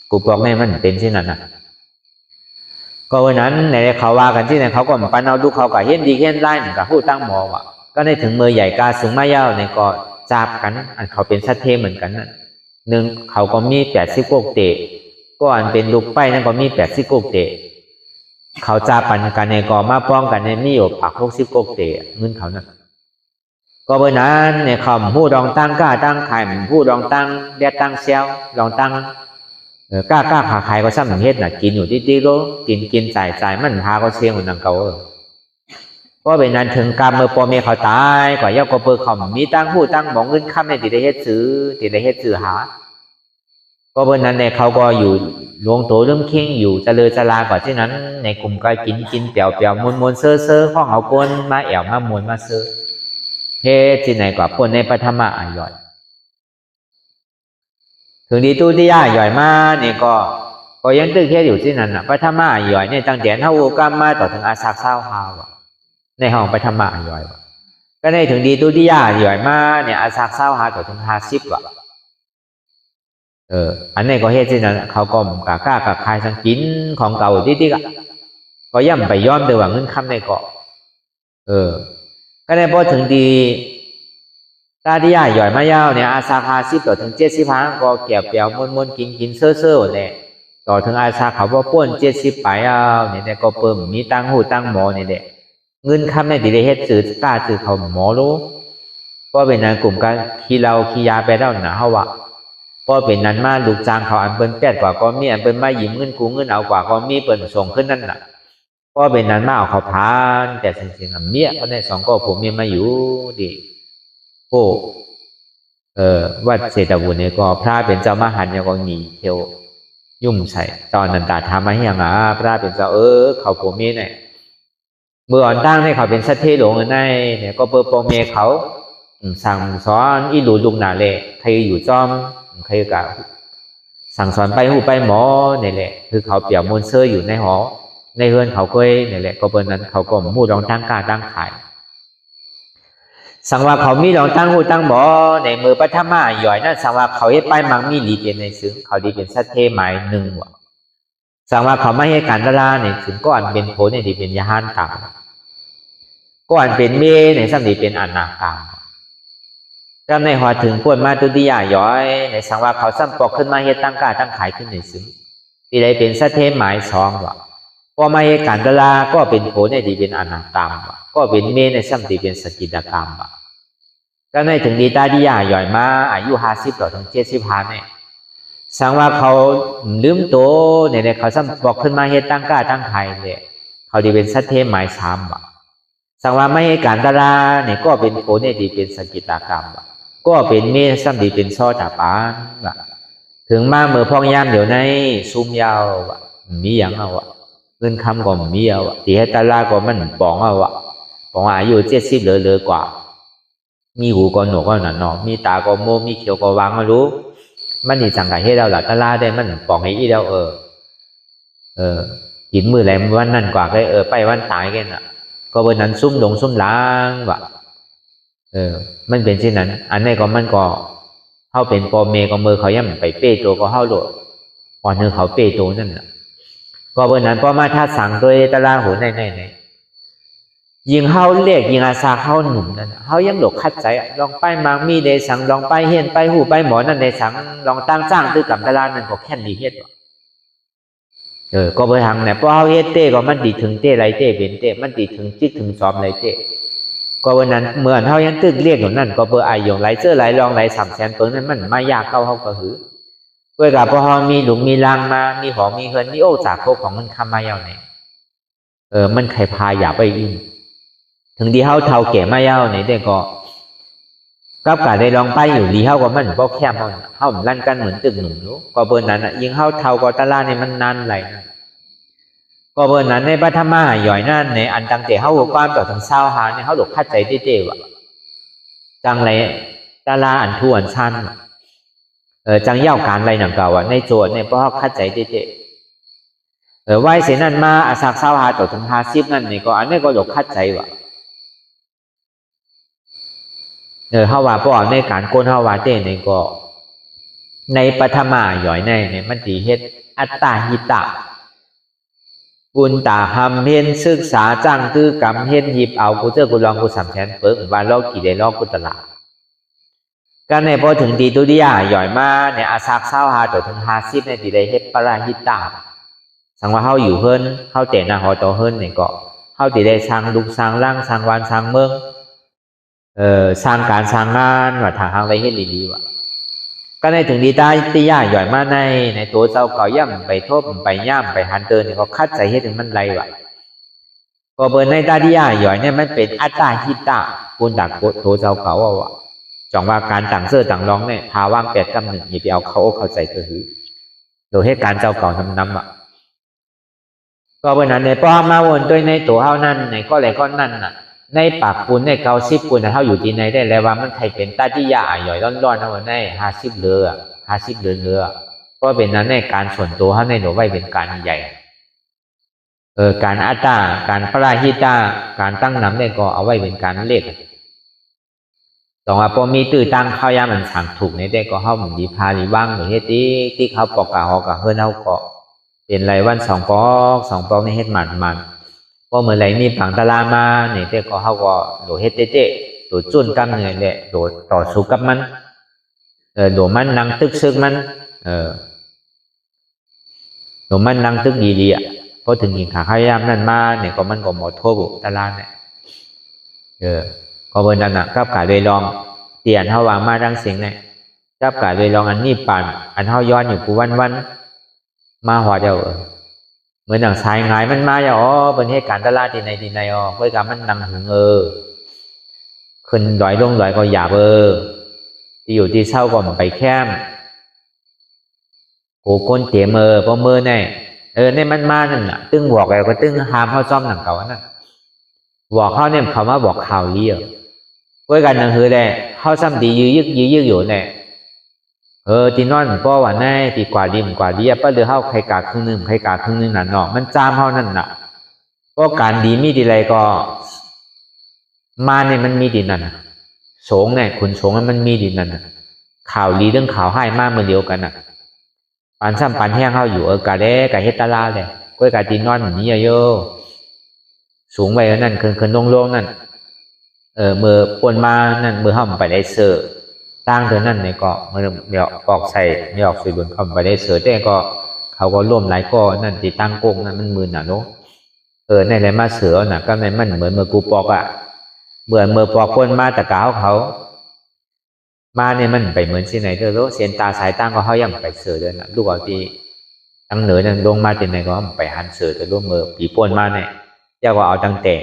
กูบอกได้มันเป็นเช่นนั้นน่ะก็วันนั้นในเขาว่ากันที่ไหนเขาก็ปันเอาดูเขาก็เห็นดีเห็นไล่เนี่ยก็พูดตั้งหมอว่ะก็ได้ถึงมือใหญ่กาสูงมายาวเนี่ยก็ จับกันอันเขาเป็นสัตเทเหมือนกันน่ะหนึ่งเขาก็มี80กกเตะก็อันเป็นลูกไปนั่นก็มี80กกเตะเขาจับปันกันในก็มาป้องกันในมีอยู่ปัก60กกเตะเงินเขานั่นก็เบอร์นั้นในคำผู้รองตั้งกล้าตั้งขายผู้รองตั้งเดียตั้งเซลรองตั้งกล้าขาขายก็ซ้ำหนึ่งเฮ็ดน่ะกินอยู่ดีๆก็กินจ่ายมันพาก็เสียงนังเก่าก็เป็นนั้นถึงกรรมเมื่อพ่อแม่เขาตายกว่าย่อก็เปิดเขามีตั้งผู้ตั้งบอกเงินค้ำในที่ได้เฮ็ดซื้อที่ได้เฮ็ดซื้อหาก็เป็นนั้นในเขาก็อยู่หลวงโตเรื่องเข่งอยู่เจริญจรากว่าที่นั้นในกลุ่มก็กินเปียวมวนเซ่อข้องเขากวนมาแอวมามวนมาเซ่อเฮ็ดที่ไหนกว่าปนในปฐมะย่อยถึงดีตู้ที่ย่าย่อยมาเนี่ยก็ยังตึกเฮ็ดอยู่ที่นั้นน่ะปฐมะย่อยเนี่ยตั้งแต่เท่ากรรมมาต่อถึงอาศักเศร้าหาวในห้องปฐมะย่อยก็ได้ถึงดีตู้ที่ย่าย่อยมาเนี่ยอาศักเศร้าหาต่อถึง50ว่ะอันนี้ก็เฮ็ดที่นั้นเขาก็กล้าขายสังกินของเก่าติ๊กๆก็ย่ำไปย้อมเดือว่าเงินค้ำในเกาะก็ได้พอถึงดีตาที่ย่าย่อยมายาวเนี่ยอาศัก50ต่อถึง70ก็เก็บเปียวมวนกินเซ่อเนี่ยต่อถึงอาศักเขาว่าป้น70ไปเนี่ยก็เพิ่มมีตั้งหูตั้งหมอนี่แหละเงินค้ำในที่ได้เฮ็ดซื้อกล้าซื้อเขาหมอรู้เพราะเป็นนั้นกลุ่มการขี้ยาไปแล้วนะเฮาว่าพอเป็นนั้นมาลูกจ้างเขาอันเปิ้น8กว่าก็มีอันเปิ้นมายืมเงินกูเงินเอากว่าก็มีเปิ้นส่งขึ้นนั่นน่ะพอเป็นนั้นมาเอาเขาพานแต่จริงๆเมียก็ได้2ก็ผมมีมาอยู่ดิโอ้วัดเศรษฐบุญเนี่ยก็พระเป็นเจ้ามหันต์ก็หนีเที่ยวยุ่มใส่ตอนนั้นตาทำมาให้ยังพระเป็นเจ้าเขาผมมีเนี่ยเมื่ออ่อนตั้งให้เขาเป็นสัตเทหลงในเนี่ยก็เปิดโปรเมเขาสั่งสอนอีหลูลุงนาเลยใครอยู่จอมใครกับสั่งสอนไปหูไปหมอเนี่ยแหละคือเขาเปี่ยวมนเซอร์อยู่ในหอในเฮือนเขาเคยเนี่ยแหละก็เป็นนั้นเขาก็มูดรองตั้งกาตั้งขายสังว่าเขามีรองตั้งหูตั้งหมอในมือปฐมะย่อยนั่นสังว่าเขาให้ไปมังมีหลีเป็นในซึ้งเขาดีเป็นสัตเทหมายหนึ่งว่ะสังว่าเขาไม่ให้การดาราเนี่ยถึงก้อนเป็นโพเนี่ยดีเป็นยาหันต่างก้อนเป็นเมในสังดีเป็นอนาคาก็ในหัวถึงพวดมาตุติยาย้อยในสังว่าเขาซ้ำปอกขึ้นมาเฮ็ดตั้งกาตั้งขายขึ้นในซึ้งที่ใดเป็นสัตเทหมาย2ว่ะพอมาเหตุการณ์ดาราก็เป็นโผในที่เป็นอนาตามว่ะก็เป็นเมในซ้ำที่เป็นสกิดกรรมว่ะก็ในถึงดีตาดิยาย่อยมาอายุ50ต่อถึง75เนี่ยสังว่าเขาลืมโตเนี่ยเขาซ้ำปอกขึ้นมาเฮ็ดตั้งกาตั้งขายเนี่ยเขาที่เป็นสัตเทหมาย3ว่ะสังว่าไม่เหตุการณ์ดาราเนี่ยก็เป็นโผในที่เป็นสกิดกรรมว่ะก็เป็นเมซ้ำที่เป็นซ้อตาปานว่ะถึงมาเมื่อพองยามเดี๋ยวในซุ่มยาวว่ะมีอย่างเอาว่ะเงินคำก็มีเอาว่ะที่ให้ตาลาก็มันปองเอาว่ะปองอายุ70เหลือกว่ามีหูก็หนวกก็หนาหนอมีตาก็โมมีเขียวก็วางมารู้มันนี่จังไงให้เราละตาลาได้มันปองให้อีเรากินมือแหลมวันนั่นกว่าก็ไปวันตายกันน่ะก็วันนั้นซุ่มล้างว่ะมันเป็นเช่นนั้นอันนี้ก็มันก็เข้าเป็นปอเมก็มือเขาย่ำไปเป้ตัวก็เข้าโหลดอ่อนเนื้อเขาเป้ตัวนั่นน่ะก็วันนั้นพอมาท่าสั่งโดยตาลาหัวในยิงเข้าเรียกยิงอาซาเข้าหนุ่มนั่นเขายังหลกคัดใจลองไปมังมีเดสังลองไปเฮียนไปหูไปหมอนั่นในสังลองตั้งสร้างตื้อกับตาลานั่นก็แค่ดีเฮ็ดก็ไปทางเนี่ยพอเขาเฮ็ดเต้ก็มันดีถึงเต้ไรเต้เป็นเต้มันดีถึงจิตถึงซ้อมไรเต้ก็วันนั้นเหมือนเขายังตึกเรียกอยู่นั่นก็เบอร์ไอหยงไรเจอไรลองไร300,000เปิงนั้นมันไม่ยากเข้าเขาก็หือเพื่อกับพอมีหลุมมีรังมามีหอมีเฮินมีโอ้จากโคของมันคำมาเยาเนี่ยมันใครพาอย่าไปอินถึงที่เขาเท่าแก่มาเยาเนี่ยได้ก็กับการได้ลองไปอยู่ดีเขาก็มันก็แคบเขาลั่นกันเหมือนตึกหนุ่มรู้ก็เบอร์นั้นยิงเขาเท่าก็ตะล่าเนี่ยมันนานไหลก็เบอร์นั้นในปฐมะย่อยนั่นในอันตั้งแต่เขาความต่อทางเศร้าหาเนี่ยเขาหลบคัดใจเต้ว่ะจังไรตะล่าอันทวนชันจังเย่าการไรหนังเก่าในโจทย์เนี่ยเพราะเขาคัดใจเต้ไหวเสนั่นมาอาศักเศร้าหาต่อทาง50นั่นนี่ก็อันนี้ก็หลบคัดใจว่ะเฮาว่าเพราะในการโกนเฮาว่าเต้นี่ก็ในปฐมะย่อยในเนี่ยมันสิเฮ็ดอัตตาหิตะบุญตาหำเฮ็ดศึกษาจังคือกรรมเฮ็ดหยิบเอากูเจอกูลองกู300,000เปิ้งว่าลอกกี่ได้ลอกกูตลาด cái nàyพอถึงตีตุดิยาย่อยมาเนี่ยอาซักเศร้าหาตัวถึง50เนี่ยตีได้เฮ็ดปราหิตาสังว่าเฮาอยู่เฮิรนเฮาแต่หน้าหอต่อเฮิรนเนี่ยก็เฮาตีได้สร้างลูกสร้างร่างสร้างวันสร้างเมืองสร้างการสร้างงานว่าทางอะไรเฮ็ดดีๆว่ะก็ในถึงดีตาติยาย่อยมาในตัวเจ้าเก่าย่ำไปทบไปย่ำไปหันเตือนเนี่ยก็คัดใจเฮ็ดถึงมันไรว่ะก็เบอร์ในตาติยาย่อยเนี่ยมันเป็นอัตตาหิตาปูนดักตัวเจ้าเก่าว่ะจองว่าการต่างเสื้อต่างร้องเนี่ยพาว่างแปดกำหนึ่งอย่าไปเอาเข้าใจเธอหือโดยเหตุการณ์เจ้าเก่านำอ่ะก็เพราะนั้นในป้อมาวนด้วยในตัวเฮานั่นในก็อะไรก็นั่นน่ะในปากปูนในเกาซิบปูนเฮาอยู่ที่ในได้แล้วว่ามันใครเป็นตาที่ยาหย่อยร้อนๆเฮาใน50เรือก็เป็นนั้นในการส่วนตัวเฮาในหนูไว้เป็นการใหญ่การอัตตาการปราหิตาการตั้งนำเนี่ยก็เอาไว้เป็นการเล็กต่อมาพอมีตื้อตั้งเข้ายามันสั่งถูกในได้ก็เฮาเหมือนดีพาลีว่างหรือเฮ็ดที่เขาปอกกะฮอกะเฮิรนเฮาก็เป็นไรวัน2 ปอกในเฮ็ดมันพอเมื่อไหร่มีผังตะลามาเนี่ยแต่ก็เฮาก็โดเฮ็ดเต้ๆตัวจุ่นกำเนิดแหละโดต่อสู้กับมันโดมันนั่งตึกซึกมันโดมันนั่งตึกดีๆอ่ะพอถึงหินขาขายามนั่นมาเนี่ยก็มันก็หมดโทษตะลาเนี่ยก็เบิ่นนั่นน่ะกับกะเลยลองเตียนเฮาวางมาดังเสียงเนี่ยกับกะเลยลองอันนี้ปั่นอันเฮาย้อนอยู่กูวันมาหัวเดียวเหมือนอย่างสายงายมันมาอย่าเป็นเหตุการณ์ตลาดที่ในเพื่อการมันนั่งหึงขึ้นดอยลงดอยก็หยาบที่อยู่ที่เศร้าก็ไปแคมโกก้นเตี๋ยเพราะเนี่ยเนี่ยมันมานั่นน่ะตึ้งบอกแล้วก็ตึ้งหามเข้าซ่อมหนังเก่านั่นบอกเขาเนี่ยเขามาบอกข่าวลี้เพื่อการนั่งหือได้เข้าซ้ำดียื้ออยู่เนี่ยที่นอนป้อว่าแน่ที่กว่าดีป้าเดือเข้าใครกาครึ่งนึงนั่นเนาะมันจามเท่านั้นน่ะก็การดีมีดีอะไรก็มาเนี่ยมันมีดีนั่นโฉงเนี่ยขุนโฉงมันมีดีนั่นข่าวดีเรื่องข่าวให้มากเมื่อเดียวกันน่ะปานซ้ำปานแห้งเข้าอยู่กะเด้กะเฮตาลาเลยก็กะที่นอนนี่เยอะสูงไปนั่นคืนโล่งนั่นเมื่อปนมานั่นเมื่อห้ามไปได้เสือตั้งเธอนั่นเนี่ยก็เมื่อเดี๋ยวออกใส่ไม่ออกสื่อบนเข้าไปได้เสือแต่ก็เขาก็ร่วมหลายก็นั่นติดตั้งโกงนั่นมันมือหนาโน้ในอะไรมาเสือน่ะก็ในมันเหมือนเมื่อกูปอกอ่ะเมื่อปอกปนมาแต่กาวเขามาเนี่ยมันไปเหมือนที่ไหนเธอรู้เสียนตาสายตั้งก็เขายังไปเสือเดินน่ะลูกเอาที่ตั้งเหนือนั่นลงมาที่ไหนก็ไปหันเสือแต่ร่วมมือปีปนมาเนี่ยเจ้าก็เอาตั้งแต่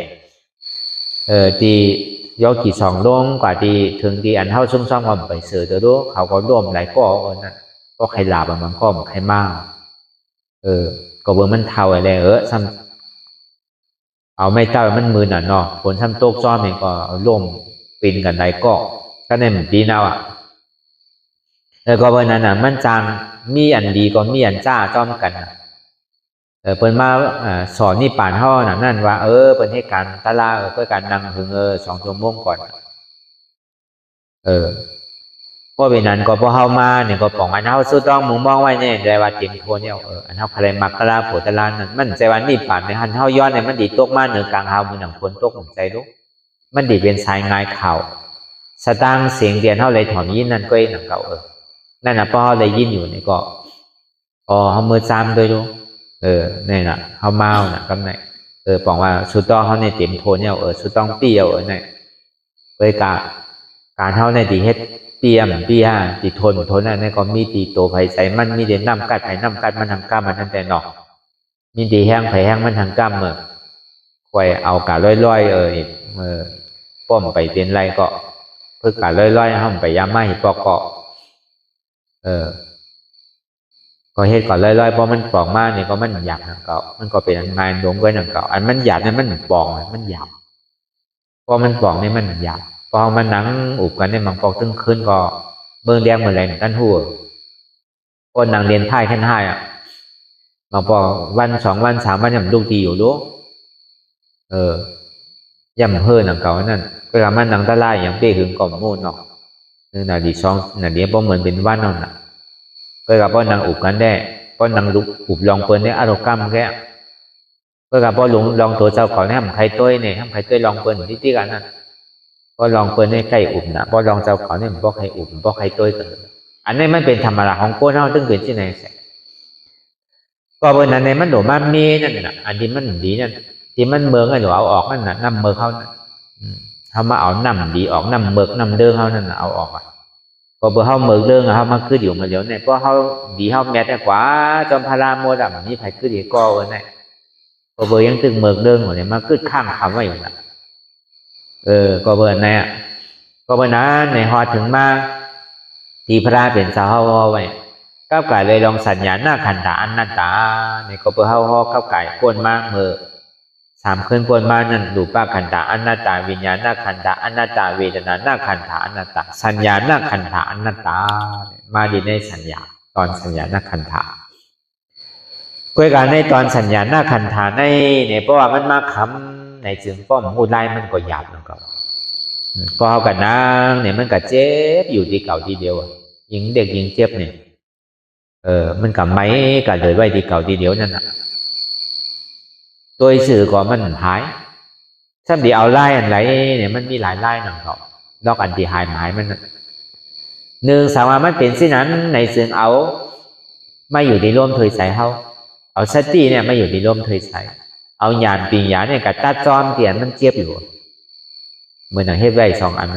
ที่ยกกี่2 ลงกว่าที่ถึงที่อันเท่าซุ่มซ่อมก็ไปเสือแต่รู้เขาก็ร่วมหลายก็นั่นก็ใครหลาบมันก็ใครมากก็เบอร์มันเท่าอะไรซ้ำเอาไม่เท่ามันมือหน่ะเนาะผลซ้ำโต๊ะซ้อมเองก็ร่วมปีนกันหลายก็ในเหมือนดีเนาะก็เบอร์นั้นน่ะมันจางมีอันดีก็มีอันจ้าจ้อมกันเปิ้นมาสอนนี่ป่านห่อนั่นว่าเปิ้นให้การตะลาเพื่อการนั่งถึง2 ชั่วโมงก่อนก็เป็นนั้นก็พอเฮามาเนี่ยก็ป้องอันเฮาสุดต้องมุงมองไว้เนี่ยได้ว่าเต็มโทนเนี่ยอันเฮาใครมักตะลาโผตะลานั่นมันใจว่านี่ป่านในหันเฮาย้อนเนี่ยมันดีตกมาเหนือกลางเฮามื้อหนังฝนตกหนังใจลุกมันดีเป็นสายงายข่าวสตางค์เสียงเดียนเฮาเลยถอนยินนั่นก็หนังเก่านั่นน่ะพอเฮาได้ยินอยู่นี่ก็เฮามือซ้ำด้วยลุนี่น่ะเฮาเมาน่ะกำไหนบอกว่าสุดต้องเฮาในเต็มโทนเนี่ยสุดต้องเปรี้ยวเนี่ยการเฮาในดีเฮ็ดเปียมปีห้าติทนนั่นก็มีตีโตไผใส่มันมีเด่นน้ำกัดไผน้ำกัดมันทางก้ามมันตั้งแต่นอกมีดีแห้งไผแห้งมันทางก้ามคอยเอากะร้อยป้อมไปเป็นไรก็เพื่อกะร้อยห้ามไปยามมาหิปอกเกาะก็เฮ็ดก่อนร้อยเพราะมันปองมากเนี่ยก็มันหยาบนังเก่ามันก็เป็นอันงานลงไว้นังเก่าอันมันหยาบเนี่ยมันปองมันหยาบพอมันปองเนี่ยมันหยาบพอมันหนังอุบกันเนี่ยมันปอกตึ้งขึ้นก็เบิ่งแดงเหมือนไรกันหัวก็นางเรียนท่ายขั้นห้ามาพอวัน 2 วัน 3 วันย่ำลูกดีอยู่รู้ย่ำเฮือนังเก่านั่นก็ทำมันนางตะไลอย่างเป้หึงก่อมมูนเนาะนึงน่ะดี2น่ะเดี๋ยวพอเหมือนเป็นวันนั่นน่ะก็กับพ่อนางอุบกันได้พ่อนางอุบลองเปิ้นได้อารมณ์กรรมแค่ก็กับพ่อลองตัวเจ้าก่อนให้ทำใครต้วยเนี่ยทำใครต้วยลองเปิ้นที่กันนั่น พอลองเปิ้นให้ใกล้อุ่มนะพอลองเจ้าเขาเนี่ยบ่ใครอุ่มบ่ใครต้วยกันอันนี้มันเป็นธรรมดาของคนเฮาถึงเป็นที่ไหนแสก็เปิ้นนั้นในมันโดมามีนั่นน่ะอันที่มันดีนั่นที่มันเมืองให้หนูเอาออกนั่นน่ะน้ำเมืองเฮานั่นเฮามาเอาน้ำดีออกน้ำเมืองน้ำเด้งเฮานั่นน่ะเอาออกอ่ะก็บ่เฮาเมืองเด้งเฮามาคืออยู่มาเดี๋ยวนี้เพราะเฮาดีเฮาแม่แต่กว่าจอมพาราโมดำนี่ไผคือดีก็ว่านั่นก็บ่ยังตึงเมืองเด้งหมดเนี่ยมาคือข้างคำไว้อยู่น่ะก็เบิ่นเนี่ยก็เบิ่นนั้นในฮอดถึงมาที่พระเป็นสาวไว้ก้าวไก่เลยลองสัญญาหน้าขันธาอนัตตาในก็เปิดเฮาก้าวไก่กวนมากเมื่อ3คืนกวนมานั่นรูปขันธาอนัตตาวิญญาณหน้าขันธาอนัตตาเวทนาหน้าขันธาอนัตตาสัญญาหน้าขันธาอนัตตามาดีในสัญญาตอนสัญญาหน้าขันธาคุยกันในตอนสัญญาหน้าขันธาในเพราะว่ามันมาคำในจึงป้อมหูไล่มันก็หยาบนะครับก็เฮากันนางเนี่ยมันก็เจ็บอยู่ที่เก่าทีเดียวหญิงเด็กหญิงเจ็บเนี่ยมันกับไม้กับเลยไว้ที่เก่าทีเดียวนั่นน่ะโดยสื่อก็มันหายถ้าดีเอาไล่อันไรเนี่ยมันมีหลายไล่หนังเขาดอกอันที่หายมันหนึ่งสามารถมันเป็นสิ่งนั้นในสื่อเอาไม่อยู่ในร่วมถอยใส่เขาเอาสติเนี่ยไม่อยู่ในร่วมถอยใส่เอาหยาดปีหยาเนี่ยกับตาจอมเตียนมันเจ็บอยู่เหมือนอย่างเฮ็ดไว้2 อัน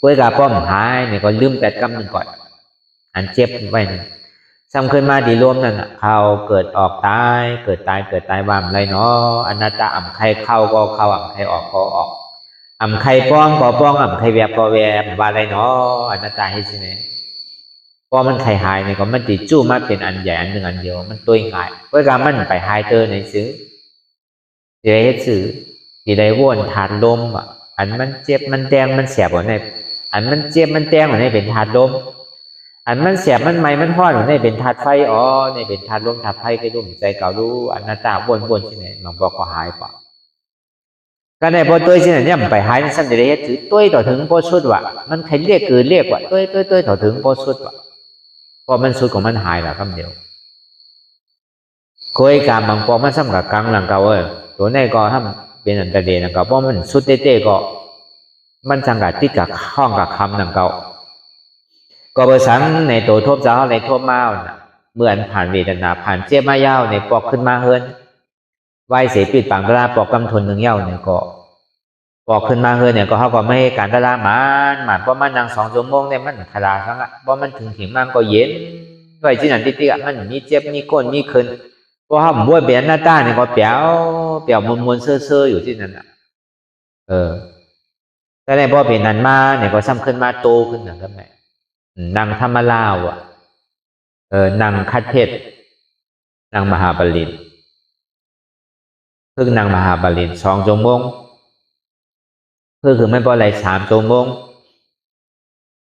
เวลาป้อมหายเนี่ยก็ลืม8 กำหนึ่งก่อนอันเจ็บไว้เนี่ยซ้ำขึ้นมาดีรวมนั่นเขาเกิดออกตายเกิดตายว่ามไรเนาะอนัตตาอ่ำใครเข้าก็เข้าอ่ำใครออกก็ออกอ่ำใครป้องก็ป้องอ่ำใครแวบก็แวบว่าไรเนาะอนัตตาให้สิเนี่ยพอมันใครหายเนี่ยก็มันติดจู้มาเป็นอันใหญ่อันหนึ่งอันเดียวมันตัวง่ายเวลามันไปหายเจอในซื้อที่ได้เฮ็ดซื้อที่ได้วนถาดลมอ่ะอันมันเจ็บมันแดงมันแสบกว่าในอันมันเจ็บมันแดงกว่าในเป็นถาดลมอันมันแสบมันไหมมันห้อนในเป็นถาดไฟในเป็นถาดลมถาดไฟก็รุ่มใจเก่ารู้อนัตตาวนที่ไหนมันบอกก็หายกว่าก็ในพอตัวที่ไหนเนี่ยมันไปหายในสัมเดชถือตัวต่อถึงพอสุดว่ะมันใครเรียกเกินเรียกว่าตัวต่อถึงพอสุดว่ะพอมันสุดของมันหายแล้วคำเดียวคุยการบางปอมันซ้ำกับกลางหลังเก่าตัวในก็ทำเป็นอันตรายนะครับเพราะมันสุดเต้ก็มันสังกัดที่กับห้องกับคำหลังเก่าก็ประสังในตัวทบเจ้าในทบเมาน่ะเมื่อผ่านเวทนาผ่านเจ็บมายาวในปอกขึ้นมาเฮินไหวเสียปิดปังตะลาปอกกำทนหนึ่งเย้าเนี่ยก็ปอกขึ้นมาเฮินเนี่ยก็เขาก็ไม่ให้การตะลาหมันเพราะมันนั่ง2 ชั่วโมงเนี่ยมันขลาทั้งอ่ะเพราะมันถึงมันก็เย็นไหวที่นั่นที่อ่ะมันมีเจ็บมีก้นมีขึ้นเพราะเขาบ้วยเบียนหน้าตาเนี่ยก็เปียวมวนเซ่ออยู่ที่นั่นอ่ะแต่ในพอเป็นนั้นมาเนี่ยก็ซ้ำขึ้นมาโตขึ้นนะครับแม่นางธรรมลาวนางคัดเพชรนางมหาบาลินเพิ่งนางมหาบาลิน2 ชั่วโมงเพื่อคือไม่พออะไร3 ชั่วโมง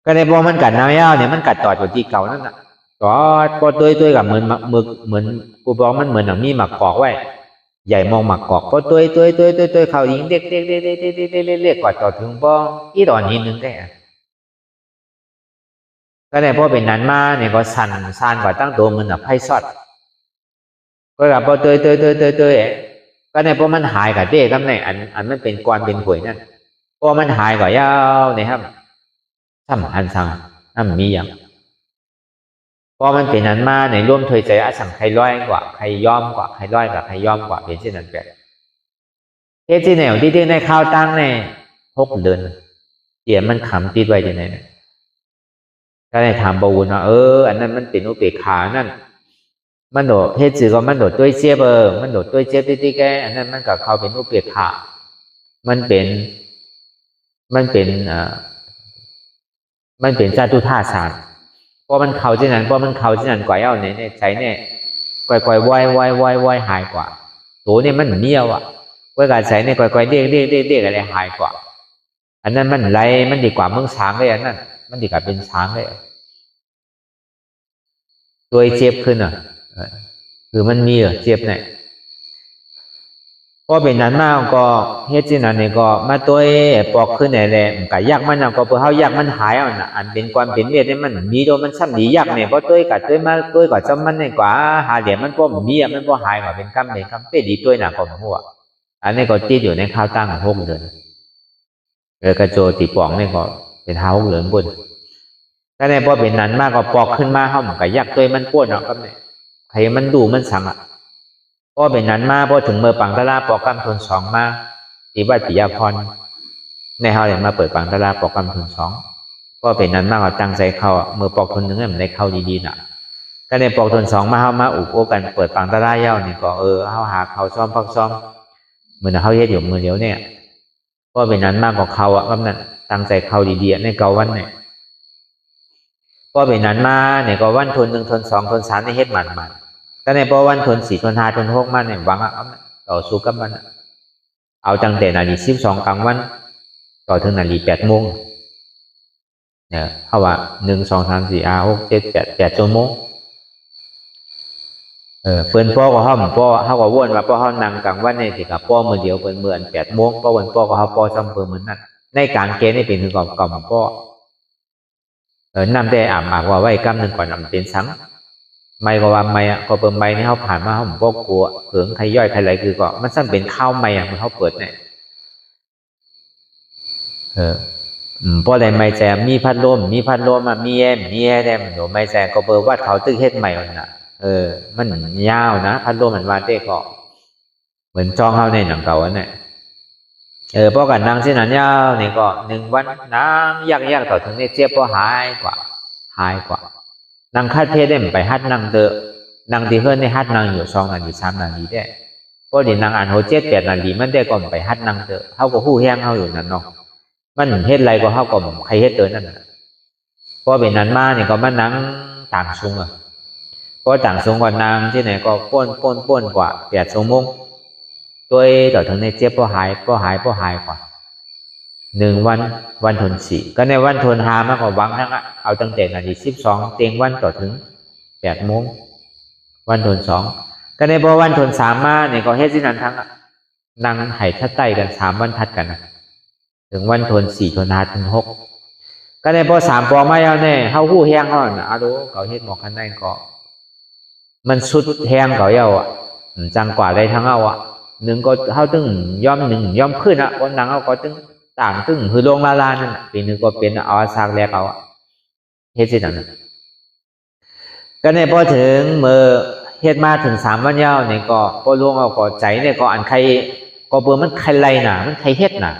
ก็ในพอมันกัดน้ำยาวเนี่ยมันกัดตอดกว่าที่เก่านั่นน่ะตอดพอตัวกับเหมือนกูบอกมันเหมือนมีหมักกอกไว้ใหญ่มองหมักกอกพอตัวเขายิงเด็กกว่าต่อถึงป้องอีตอนนี้นึงได้ก็ในพอเป็นนั้นมาเนี่ยก็สั่นกว่าตั้งตัวมันแบบไพ่ซอดก็กับพอตัวก็ในพอมันหายกับเด็กครับในอันมันเป็นกวนเป็นหวยนั่นพอมันหายกว่ายาวเนี่ยครับซ้ำหันสั่งมีอย่างพอมันเป็นนั้นมาในร่วมถอยใจอาสั่งใครร้อยกว่าใครย่อมกว่าใครร้อยกว่าใครย่อมกว่าเป็นเช่นนั้นแบบเฮ็ดที่ไหนที่ในข้าวตั้งใน6 เดือนเดี๋ยวมันขำติดไว้ที่ไหนก็ได้ถามบาวุนว่าอันนั้นมันเป็นอุเบกขานั่นมันโดดเฮ็ดสื่อก็มันโดดด้วยเจี๊ยบมันโดดด้วยเจี๊ยบที่แกอันนั้นมันกับเขาเป็นอุเบกขามันเป็นจาตุธาสารเพราะมันเขาที่นั่นกว่าเอาเนี่ยใจเนี่ยก่อยว่ายหายกว่าตัวเนี่ยมันเมียวเวลาใจเนี่ยก่อยเรียกอะไรหายกว่าอันนั้นมันไรมันดีกว่าเมืองช้างเลยอันนั้นมันดีกว่าเป็นช้างเลยตัวเจ็บขึ้นคือมันมีเจ็บเนี่ยพอเป็นนั้นมากก็เฮ็ดที่นั่นเนี่ยก็มาตัวปอกขึ้นแหละก็ยากมันก็เพื่อเฮายากมันหายอันเป็นความเป็นเวทเนี่ยมันมีโดมันซ้ำดียากเนี่ยเพราะตัวมาตัวก็จำมันเนี่ยกว่าหาเดี๋ยวมันก็มีมันก็หายกว่าเป็นคำเป็นดีตัวหนักกว่าหัวอันนี้ก็ติดอยู่ในข้าวตั้ง6 เดือน กระโจตีปองนี่ก็เป็นเท้าเหลืองบนถ้าในพอเป็นนั้นมากก็ปอกขึ้นมาห้องกับยักษ์ตัวมันป้วนเนาะก็เนี่ยใครมันดูมันสั่งพอเป็นนั้นมาพอถึงเมื่อปังตะลาปอกกำทนสองมาตีบัตปิยาพรในเฮาเลยมาเปิดปังตะลาปอกกำทนสองก็เป็นนั้นมากก็ตั้งใจเข้าเมื่อปอกทนหนึ่งให้มันได้เข้าดีๆน่ะก็ในปอกทนสองมาเฮามาอุบโอกันเปิดปังตะลาเย้านี่ก็เฮาหาเขาซ้อมพักซ้อมเหมือนเขาเฮ็ดอยู่มือเดียวเนี่ยก็เป็นนั้นมากกว่าเขาก็นั่นตั้งใจเข้าดีๆในเกาวันเนี่ยก็เป็นนั้นมาเนี่ยก็วันทนหนึ่งทนสองทนสามในเฮ็ดมันก็ในพอวันทนสี่ทนห้าทนหกมาเนี่ยหวังต่อสู้กับมันเอาตั้งแต่นาฬิกา12กลางวันต่อถึงนาฬิกา8 โมงเนี่ยเขาว่า1 2 3 4 5 6 7 8ชั่วโมงเปิ้นป้อก็ห้อมป้อเขาก็วนว่าป้อเขานั่งกลางวันนี่สิกับป้อมือเดียวเปิ้นเหมือน8 โมงป้อวันป้อก็เขาป้อซ้ำเปิ้นเหมือนนั้นในการเกณฑ์นี่เป็นถึงกล่อมป้อนำแต่อาบว่าไว้กำหนึ่งก่อนนำเป็นสังไม่ก็ว่าไม่ก็เปิดไม่นี่เขาผ่านมาเขาก็กลัวเผิงใครย่อยใครไหลคือก็มันสั่นเป็นข้าวไม่มันเขาเปิดเนี่ยพอได้ไม่แจมมีพัดลมมีแอร์แดมหนูไม่แจมก็เปิดวัดเขาตึกเฮ็ดใหม่น่ะมันยาวนะพัดลมมันวาเต้ก็เหมือนจองเขาในหนังเก่าเนี่ยพอกันนั่งเส้นนั้นยาวนี่ก็1 วันนั่งยากต่อถึงเนี่ยเจี๊ยบก็หายกว่านั่งคัดเทศได้ไปฮัดนั่งเตอนั่งที่เฮือนในฮัดนั่งอยู่2 นาที 3 นาทีได้พอดีนั่งอ่านโห7 8 นาทีมันได้ก็ไปฮัดนั่งเตอเขาก็หู้แห้งเขาอยู่นั่นเนาะมันเฮ็ดไรก็เขาก็ใครเฮ็ดเตอนั่นพอเป็นนั้นมาเนี่ยก็มานั่งต่างซุงพอต่างซุงก็นั่งที่ไหนก็ป้นกว่า8 ชั่วโมงตัวต่อถึงในเจี๊ยบก็หายกว่า1 วันทน4ก็ในวันทน5มันก็หวังทั้งเอาตั้งแต่นาฬิกา12เตียงวันต่อถึง8 โมงวันทน2ก็ในพอวันทน3มาเนี่ยก็เฮ็ดสินั้นทั้งนั่งไห้ทัดใต้กัน3 วันทัดกันถึงวันทน4ทน5ทน6ก็ในพอ3 ปอมาแล้วเนี่ยเฮาฮู้แฮงเฮาน่ะดูเขาเฮ็ดหมอกคันได้ก็มันสุดแฮงเขาเย้าจังกว่าได้ทั้งเอาหนึ่งก็เฮาตึงย่อม1ย่อมขึ้นคนนั่งเอาก็ตึงต่างตึงคือลงลานั่นปีนึงก็เป็นเอาซากแรกเอาเฮ็ดสินั่นก็ในพอถึงเมื่อเฮ็ดมาถึง3 วันยาวเนี่ยก็พอลงเอาก็ใจเนี่ยก็อันใครก็เบิ่มันใครไล่น่ะมันใครเฮ็ดน่ะ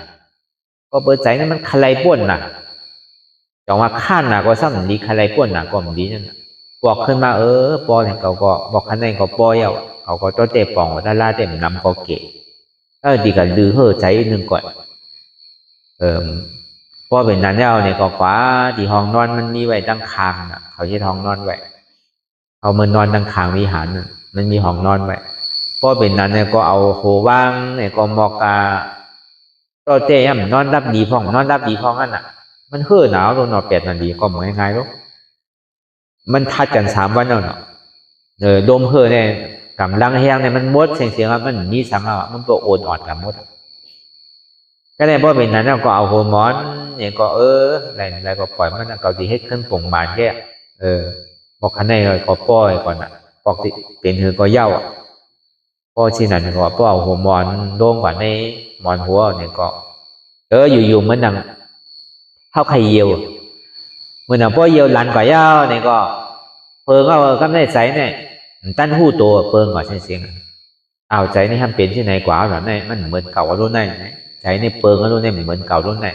ก็เบิ่ใจนี่มันใครไล่ป่วนน่ะจังว่าข้านน่ะก็ซ้ำดีใครไล่ป่วนน่ะก็มันดีนั่นบอกขึ้นมาปอเนี่ยเขาก็บอกคันนั้นก็ปอยเอาเขาก็ต้นเตะป่องดาราเต็มนำก็เก๋ดีกันลือเฮ่อใจนึงก่อนพอเป็นนั้นแล้วเนี่ยก็กว่าที่ห้องนอนมันมีไว้ตั้งคางน่ะเขาใช้ห้องนอนไว้เอามันนอนตั้งคางวิหารมันมีห้องนอนไว้พอเป็นนั้นเนี่ยก็เอาโหว่างเนี่ยก็มอกาต้นเตะนอนรับดีพ่องนั่นน่ะมันเฮ่อหนาวตัวนอน8 นาทีก็เหมือนง่ายๆลูกมันทัดกัน3 วันแล้วเนาะดมเฮ่อเนี่ยกำลังแห้งเนี่ยมันมดเสียงมันมีสังมันตัวโอนอ่อนกับมดก็ได้พอเป็นนั้นก็เอาโฮมอนเนี่ยก็อะไรก็ปล่อยมันเกาดีให้ขึ้นปุ่งบานแค่บอกคันในก็ป้อยก่อนปกติเป็นคือก็เย่าพอที่นั่นก็ป้อเอาโฮมอนโด่งกว่าในมอนหัวเนี่ยก็อยู่ๆมันนั่งเข้าไข่เยียวเมื่อนั่งป้อเยียวหลันกว่าเย่าเนี่ยก็เพิงเอากำได้ใสเนี่ยตั้นหู้ตัวเพิงกว่าเสียงเอาใจนี่ทำเป็นที่ไหนกว่าหรอเนี่ยมันเหมือนเก่ารุ่นไหนใจในเปิงก็รู้เนี่ยเหมือนเก่ารุ่นไหน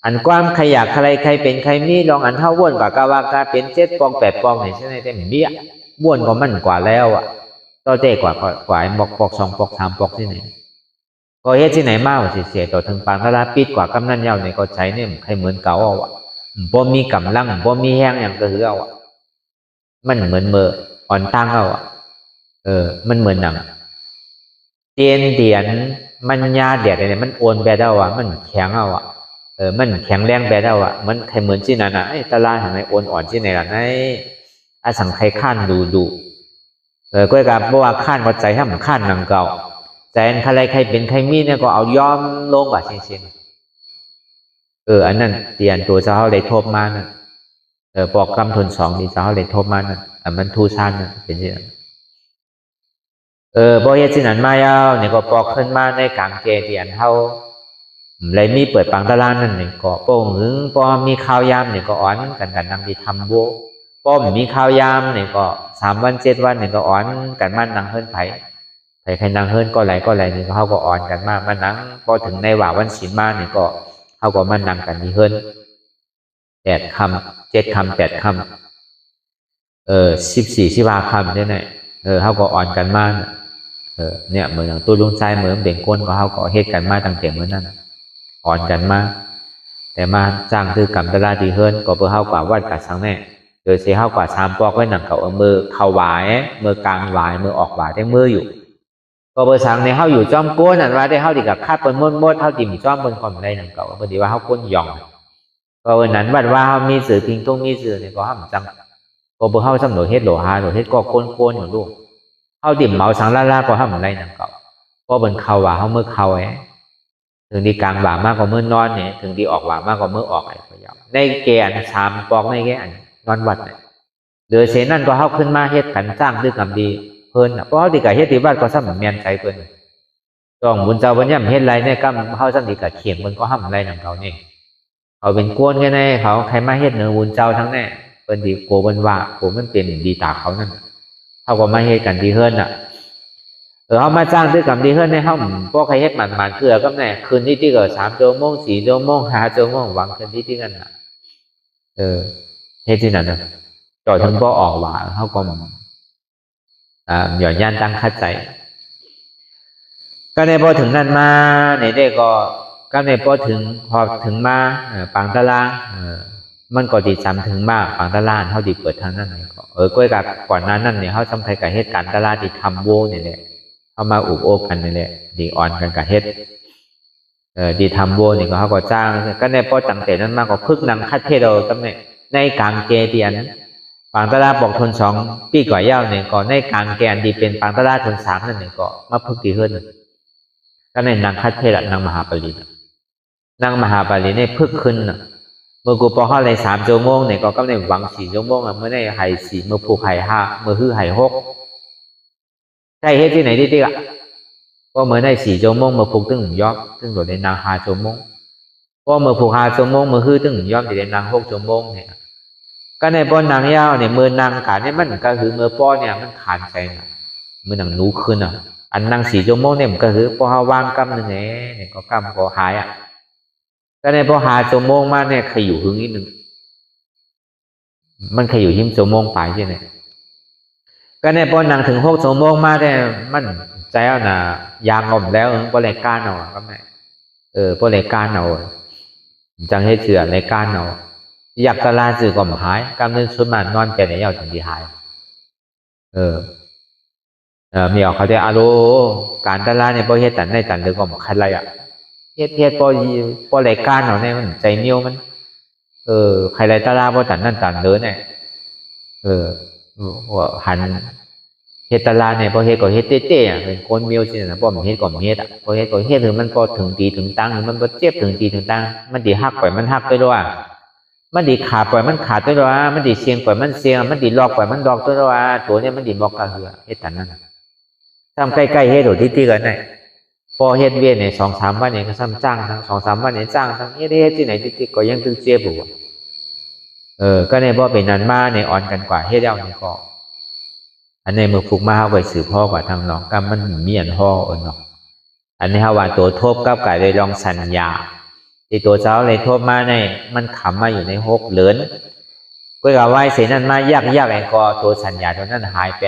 อันความใครอยากใครเป็นใครมีลองอันเท่าว่นกว่ากาวากาเป็น7 ปอง 8 ปองเนี่ยใช่ไหมแต่เบี้ยว่นก็มันกว่าแล้วต่อเตะกว่าปอก2 ปอก 3 ปอกที่ไหนก็เฮ็ดที่ไหนมากเสียต่อถึงปางทลาปิดกว่ากำนันยาวเนี่ยก็ใช้เนี่ยใครเหมือนเก่าบ่มีกำลังบ่มีแห้งอย่างก็คือมันเหมือนเมื่ออ่อนตั้งมันเหมือนหนังเตียนมันยาเดียดเนี่ยมันโอนแบบมันแข็งมันแข็งแรงแบบมันใครเหมือนที่นั่นตลาดทางไหนโอนอ่อนที่ไหนล่ะอาสังใครข้านดูก็กับเพราะว่าข้านก็ใจให้มันข้านหนังเก่าใจใครเป็นใครมีเนี่ยก็เอาย้อมลงว่าเช่นอันนั้นเตียนตัวเจ้าเลยทบมานั่นปอกกำทน2ที่เจ้าเลยทบมานั่นมันทูชานนั่นเป็นที่นั่นพอเฮ็ดสินั้นมาแล้วเนี่ยก็ปอกขึ้นมาในกลางเกเตียนเฮา เลยมีเปิดปังตะลานนั่นนี่ก็ป้องหึงพอมีข้าวยามนี่ก็อ่อนกันนั่งที่ทำโบป้อมมีข้าวยามนี่ก็3 วัน 7 วันนี่ก็อ่อนกันมานั่งเฮิรนไผนั่งเฮิรนก็ไหลนี่ก็เขาก็อ่อนกันมานั่งพอถึงในว่าวันศีลมานี่ก็เขาก็มานั่งกันที่เฮิรน8 ค่ำ 7 ค่ำ 8 ค่ำ14 15 ค่ำได้ไหนเขาก็อ่อนกันมาเนี่ยเหมือนอย่างตัวลุงชายเหมือนเด็กก้นก็เขาก็เฮ็ดกันมาตั้งแต่เมื่อนั้นอ่อนกันมาแต่มาจ้างคือกรรมตลาดีเฮิรนก็เพื่อเข้ากว่าวัดกับสังแน่โดยเสียเข้ากว่า3 ปอกไว้หนังเก่ามือเข้าหวายมือกลางหวายมือออกหวายได้มืออยู่ก็เพื่อสังในเข้าอยู่จอมก้นอันว่าได้เข้าดีกับคาดบนมดเข้าติ่มจอมบนความได้หนังเก่าพอดีว่าเข้าก้นหย่องก็วันนั้นวัดว่าเขามีสื่อพิงตุ้งมีสื่อเนี่ยก็ห้ามจังก็เพื่อเข้าสำหรับเฮ็ดโหลหาโหลเฮ็ดก็โคนอยู่ลูกเข้าติ่มเมาสังล่าก็ห้ามได้หนังเก่าก็บนเข้าว่าเขาเมื่อเข้าถึงดีกลางบ่ามากกว่ามื้อนอนเนี่ยถึงดีออกบ่ามากกว่ามื้อออกไอ้พยายามในแกน3 ปอกในแกนนอนวัดเนี่ยเดือเสนั่นก็เฮาขึ้นมาเฮ็ดกันสร้างด้วยกรรมดีเพิ่นเพราะเฮาที่ก็เฮ็ดที่วัดก็ซ้ำแม่นใจเพิ่นต้องบุญเจ้าบ่ย่ำเฮ็ดไรเนี่ยกรรมเฮาซ้ำที่ก็เขียนเพิ่นก็ห้ำไรนำเขานี่เขาเป็นกวนแค่ไหนเขาใครมาเฮ็ดเนื้อบุญเจ้าทั้งแน่เพิ่นดีโกเพิ่นว่าโกมันเป็นดีตาเขานั่นเฮาก็มาเฮ็ดกันที่เฮิรนน่ะเขามาจ้างด้วยกรรมดีเฮิรนในห้องพวกใครเฮ็ดหมันคือก็แน่คืนที่ก็3 ชั่วโมง 4 ชั่วโมง 5 ชั่วโมงหวังคืนที่กันน่ะเฮ็ดที่นั่นน่ะจอดถึงบ่ออกว่าเขาก็หย่อนย่านตั้งคัดใจก็ในพอถึงนั้นมาในได้ก็ในพอถึงมาปังตะลามันก็ดีซ้ำถึงมากปังตะลาเฮาดีเปิดทางนั้นก้อยกับก่อนนั้นเนี่ยเฮาทำไผกับเฮ็ดการตลาดที่ทำโวนี่แหละเข้ามาอุบโอบกันนี่แหละดีอ่อนกันกับเฮ็ดดีทำโวนี่ก็เขาก็จ้างก็ในพอตั้งแต่นั้นมาก็พึกนางคัดเทเราตำแหน่งในกลางเกเตียนปังตะลาบอกทน2 ปีกว่าเย้าเนี่ยก็ในกลางแกนดีเป็นปังตะลาทน3นั่นเนี่ยก็มาพึกดีเฮิรนก็ในนางคัดเทระนางมหาปรีนางมหาปรีเนี่ยพึกขึ้นเมื่อกูพอเข้าใน3 ชั่วโมงเนี่ยก็ในหวัง4 ชั่วโมงเมื่อในไห่4เมื่อผูกไห่5เมื่อฮื้อไห่6ใช่เฮ็ดที่ไหนที่อ่ะก็เมื่อใน4 ชั่วโมงเมื่อผูกตึงยอมตึงโดดในนาง5 ชั่วโมงก็เมื่อผูก5 ชั่วโมงเมื่อฮื้อตึงยอมในนาง6 ชั่วโมงเนี่ยก็ในป้อนนางยาวเนี่ยมือนางขาเนี่ยมันก็คือมือป้อเนี่ยมันขาดใจนะมือนางนูขึ้นอันนาง4 ชั่วโมงเนี่ยมันก็คือพอเฮาวางกำนึงเนี่ยก็กำก็หายก็ในพอ5 ชั่วโมงมาเนี่ยใครอยู่หึงนิดนึงมันใครอยู่หิ้มชั่วโมงไปใช่ไหมก็ในพอนั่งถึง6 ชั่วโมงมาเนี่ยมันใจเอาน่ะยางอมแล้วพอรายการเอาก็แม่พอรายการเอาจังให้เสือรายการเอาอยากตลาดสื่อก็หายกำนึงชุดมันนอนแต่ไหนเอาถึงที่หายมีเขาจะอาโลการตลาดเนี่ยพอเฮ็ดตันในตันเดือก็หมดใครอ่ะเฮ็ดพอรายการเอาเนี่ยมันใจเหนียวมันใครไรตลาดพอตันนั่นตันเด้อเนี่ยหันเฮ็ดตลาดเนี่ยพอเฮ็ดก็เฮ็ดเต้ๆเป็นคนเมียวสินะพอมันเฮ็ดก็เฮ็ดพอเฮ็ดก็เฮ็ดถึงมันพอถึงตีถึงตังมันบ่เจ็บถึงตีถึงตังมันดีฮักปล่อยมันฮักไปด้วยมันดีขาดปล่อยมันขาดไปด้วยมันดีเสียงปล่อยมันเสียงมันดีลอกปล่อยมันลอกตัวด้วยตัวเนี่ยมันดีบอกกะเหือเฮ็ดตันนั้นทำใกล้ๆเฮ็ดโดดที่กันได้พอเฮ็ดเวียนเนี่ย2-3 วันเนี่ยก็ซ้ำจ้างทั้ง2-3 วันเนี่ยจ้างทั้งเฮ็ดที่ไหนที่ก็ยังตึงเจ็บอยู่ก็ในบ่เป็นนั้นมาในอ่อนกันกว่าเฮ็ดเอานี่ก็อันในมือผูกมาเฮาไปสืบพ่อกว่าทางน้องก็มันมีอันฮ้อเนาะอันนี้เฮาว่าตัวทบกับกายได้ลองสัญญาที่ตัวเจ้าเลยทบมาในมันขำมาอยู่ใน6เหลือนก็ว่าไว้เสนั้นมายากๆไอ้ก็ตัวสัญญาตัวนั้นหายไป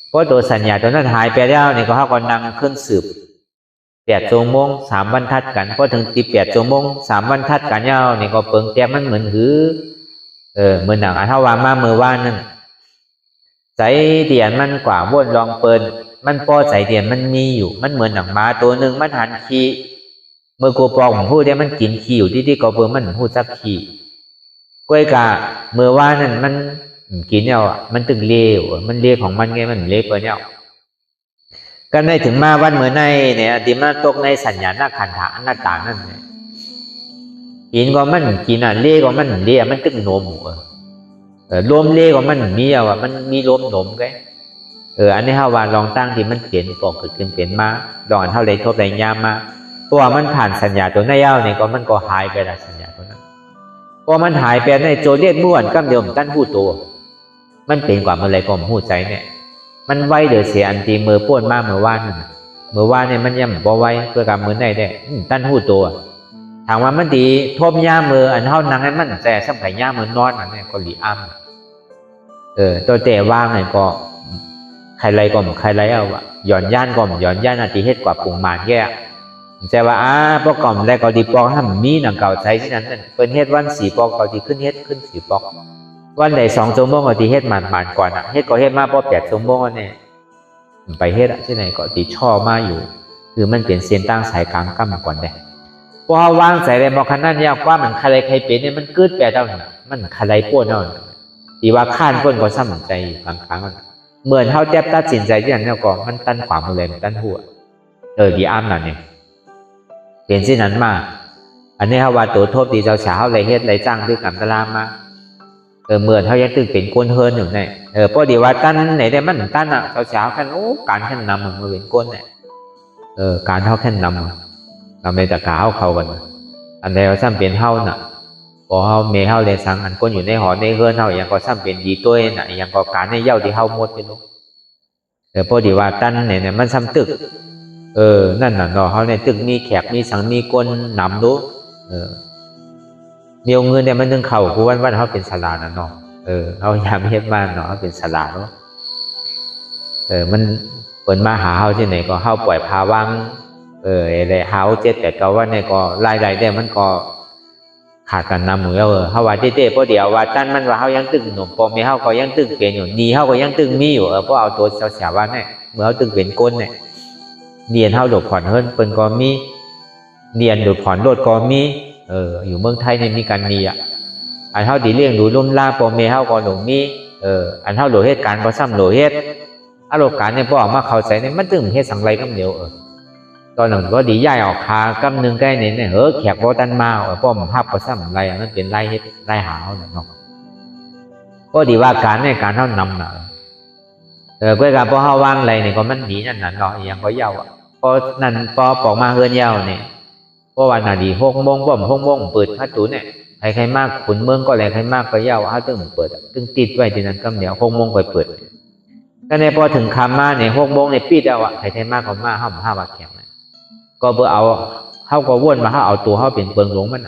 เพราะตัวสัญญาตัวนั้นหายไปแล้วนี่ก็เฮาก็นั่งเครื่องสืบ8 ชั่วโมง 3 บรรทัดกันพอถึง8 ชั่วโมง 3 บรรทัดกันยาวนี่ก็เปิงแต่มันเหมือนหือเหมือนหนังเฮาว่ามาเมื่อวานนั่นใจเดียนมันกว่าวนลองเปินมันพอใจเดียนมันมีอยู่มันเหมือนหนังม้าตัวนึงมันหันขี้เมื่อกูปองผมพูดได้มันกินขี้อยู่ที่ก็เบิ่งมันพูดซักขี้ก้อยกะเมื่อวานนั่นมันกินเนี่ยมันตึงเลวมันเลวของมันไงมันเลวเปินเนี่ยก็ได้ถึงมาวันเมื่อในเนี่ยที่มาตกในสัญญาณขันธะหน้าต่างนั่นกินก็มันกินเลวก็มันเลวมันตึงโนมลมเลก็มันมีมันมีลมหนมไงอันนี้เฮาว่าลองตั้งที่มันเปลี่ยนปกขึ้นเปลี่ยนมาลองเท่าไรทบไรยามมา เพราะว่ามันผ่านสัญญาตัวในเย้าเนี่ยก็มันก็หายไปละสัญญาตัวนั้นพอมันหายไปในโจเลียนม้วนกำเดียวตั้นหูตัวมันเป็นกว่าเมื่อไรก็หูใจเนี่ยมันไว้เดือเสียอันตีมือป้วนมากเมื่อวานเนี่ยมันยังบ่ไว้เพื่อการมือในได้ตั้นหูตัวถามว่ามันดีทบย่ามืออันเท่านั้นให้มันแต่สัมผัสย่ามือนอนอันนี้ก็หลีอ้ำตัวแต่ว่างเนี่ยก็ใครไรก็ใครไรเอาวะหย่อนย่านก็หย่อนย่านอติเฮ็ดกว่าปุ่งมานแก่แต่ว่าพวกก่อมแรกก็ดีปอกห้ามมีหนังเก่าใช้ที่นั้นเป็นเฮ็ดวัน4 ปอกก็ดีขึ้นเฮ็ดขึ้น4 ปอกวันไหน2 ชั่วโมงก็ดีเฮ็ดหมันก่อนเฮ็ดก็เฮ็ดมาพอ8 ชั่วโมงเนี่ยไปเฮ็ดที่ไหนก็ดีช่อมาอยู่คือมันเปลี่ยนเส้นตั้งสายกลางกั้มก่อนได้พอวางใส่เลยมองขนาดยากว่ามันใครเป็นเนี่ยมันกึดแปดเท่านั้นมันใครป้วนเท่านั้นดีว่าข้านป้วนก็ซ้ำใจบางครั้งเหมือนเขาแจ๊บตัดสินใจที่นั่นเนี่ยก็มันตั้นขวามือเลยมันตั้นหัวดีอ้ำนั่นเนี่ยเปลี่ยนที่นั้นมาอันนี้เขาว่าตัวโทษดีเจ้าสาวอะไรเฮ็ดอะไรจ้างด้วยกันตารางมาเหมือนเขายังตึงเป็นก้นเฮิร์นอยู่เนี่ยพอดีว่าตั้นไหนได้มันตั้นเจ้าสาวแค่การแค่นำมันเป็นก้นเนี่ยการเขาแค่นำเราไม่ตะกาเขากันอันใดเราซ้ำเป็นเฮาน่ะพอเฮาเมเฮาเลยสังอันก้นอยู่ในหอในเฮือนเฮาอย่างก็ซ้ำเป็นดีตัวน่ะอย่างก็การในเย้าที่เฮาหมดไปลูกพอดีว่าตั้นเนี่ยมันซ้ำตึกนั่นน่ะเนาะเขาในตึกมีแขกมีสังมีก้นนำดูมีเงินเนี่ยมันนึงเข่ากูวันเขาเป็นสลาน่ะเนาะเขายามเฮ็ดบ้านเนาะเป็นสลาเนาะมันเปิดมาหาเฮาที่ไหนก็เฮาปล่อยพาวังอะไรเฮา7-8 9 วันเนี่ยก็รายได้ได้มันก็ขาดกันนำเหมือนเฮาว่าเต้พอเดียวว่าตั้นมันว่าเฮายังตึงหนุ่มพอมีเฮาก็ยังตึงเป็นอยู่นี่เฮาก็ยังตึงมีอยู่เพราะเอาตัวเสียวันเนี่ยเมื่อเฮาตึงเป็นก้นเนี่ยเรียนเฮาโดดผ่อนเฮิรนเปิ้นก็มีเรียนโดดผ่อนโดดก็มีอยู่เมืองไทยเนี่ยมีกันมีอันเฮาดีเลี้ยงดูลุ่มล่าพอมีเฮาก็หลงมีอันเฮาโหลเฮ็ดการก็ซ้ำโหลเฮ็ดโลการเนี่ยพอออกมาเข้าใจเนี่ยมันตึงเฮ็ดสังไรกำเดียวตอนนั้นก็ดีย้ายออกคากำนึงใกล้เนี่ยแขกบ่ตันมาป้อมภาพก็ซ้ำไรมันเป็นไรเฮ็ดไรหาวเนาะก็ดีว่าการในการเฮานำน่ะเพื่อการพอเฮาวางไรเนี่ยก็มันดีนั่นน่ะเนาะอย่างก็เย้าพอนั่นพอปอกมาเฮือนเย้าเนี่ยเพราะว่าน่ะดี6 โมงป้อม6 โมงเปิดประตูเนี่ยใครมากขุนเมืองก็แลใครมากก็เย้าเฮาตึงเปิดตึงติดไว้ที่นั้นกำเดียว6 โมงค่อยเปิดแต่ในพอถึงคำมาเนี่ย6 โมงเนี่ยปิดเอาใครมากก็มาห้ามว่าแข็งก็เพื่อเอาเขาก็วนมาเขาเอาตัวเขาเป็นเปิงหลงมัน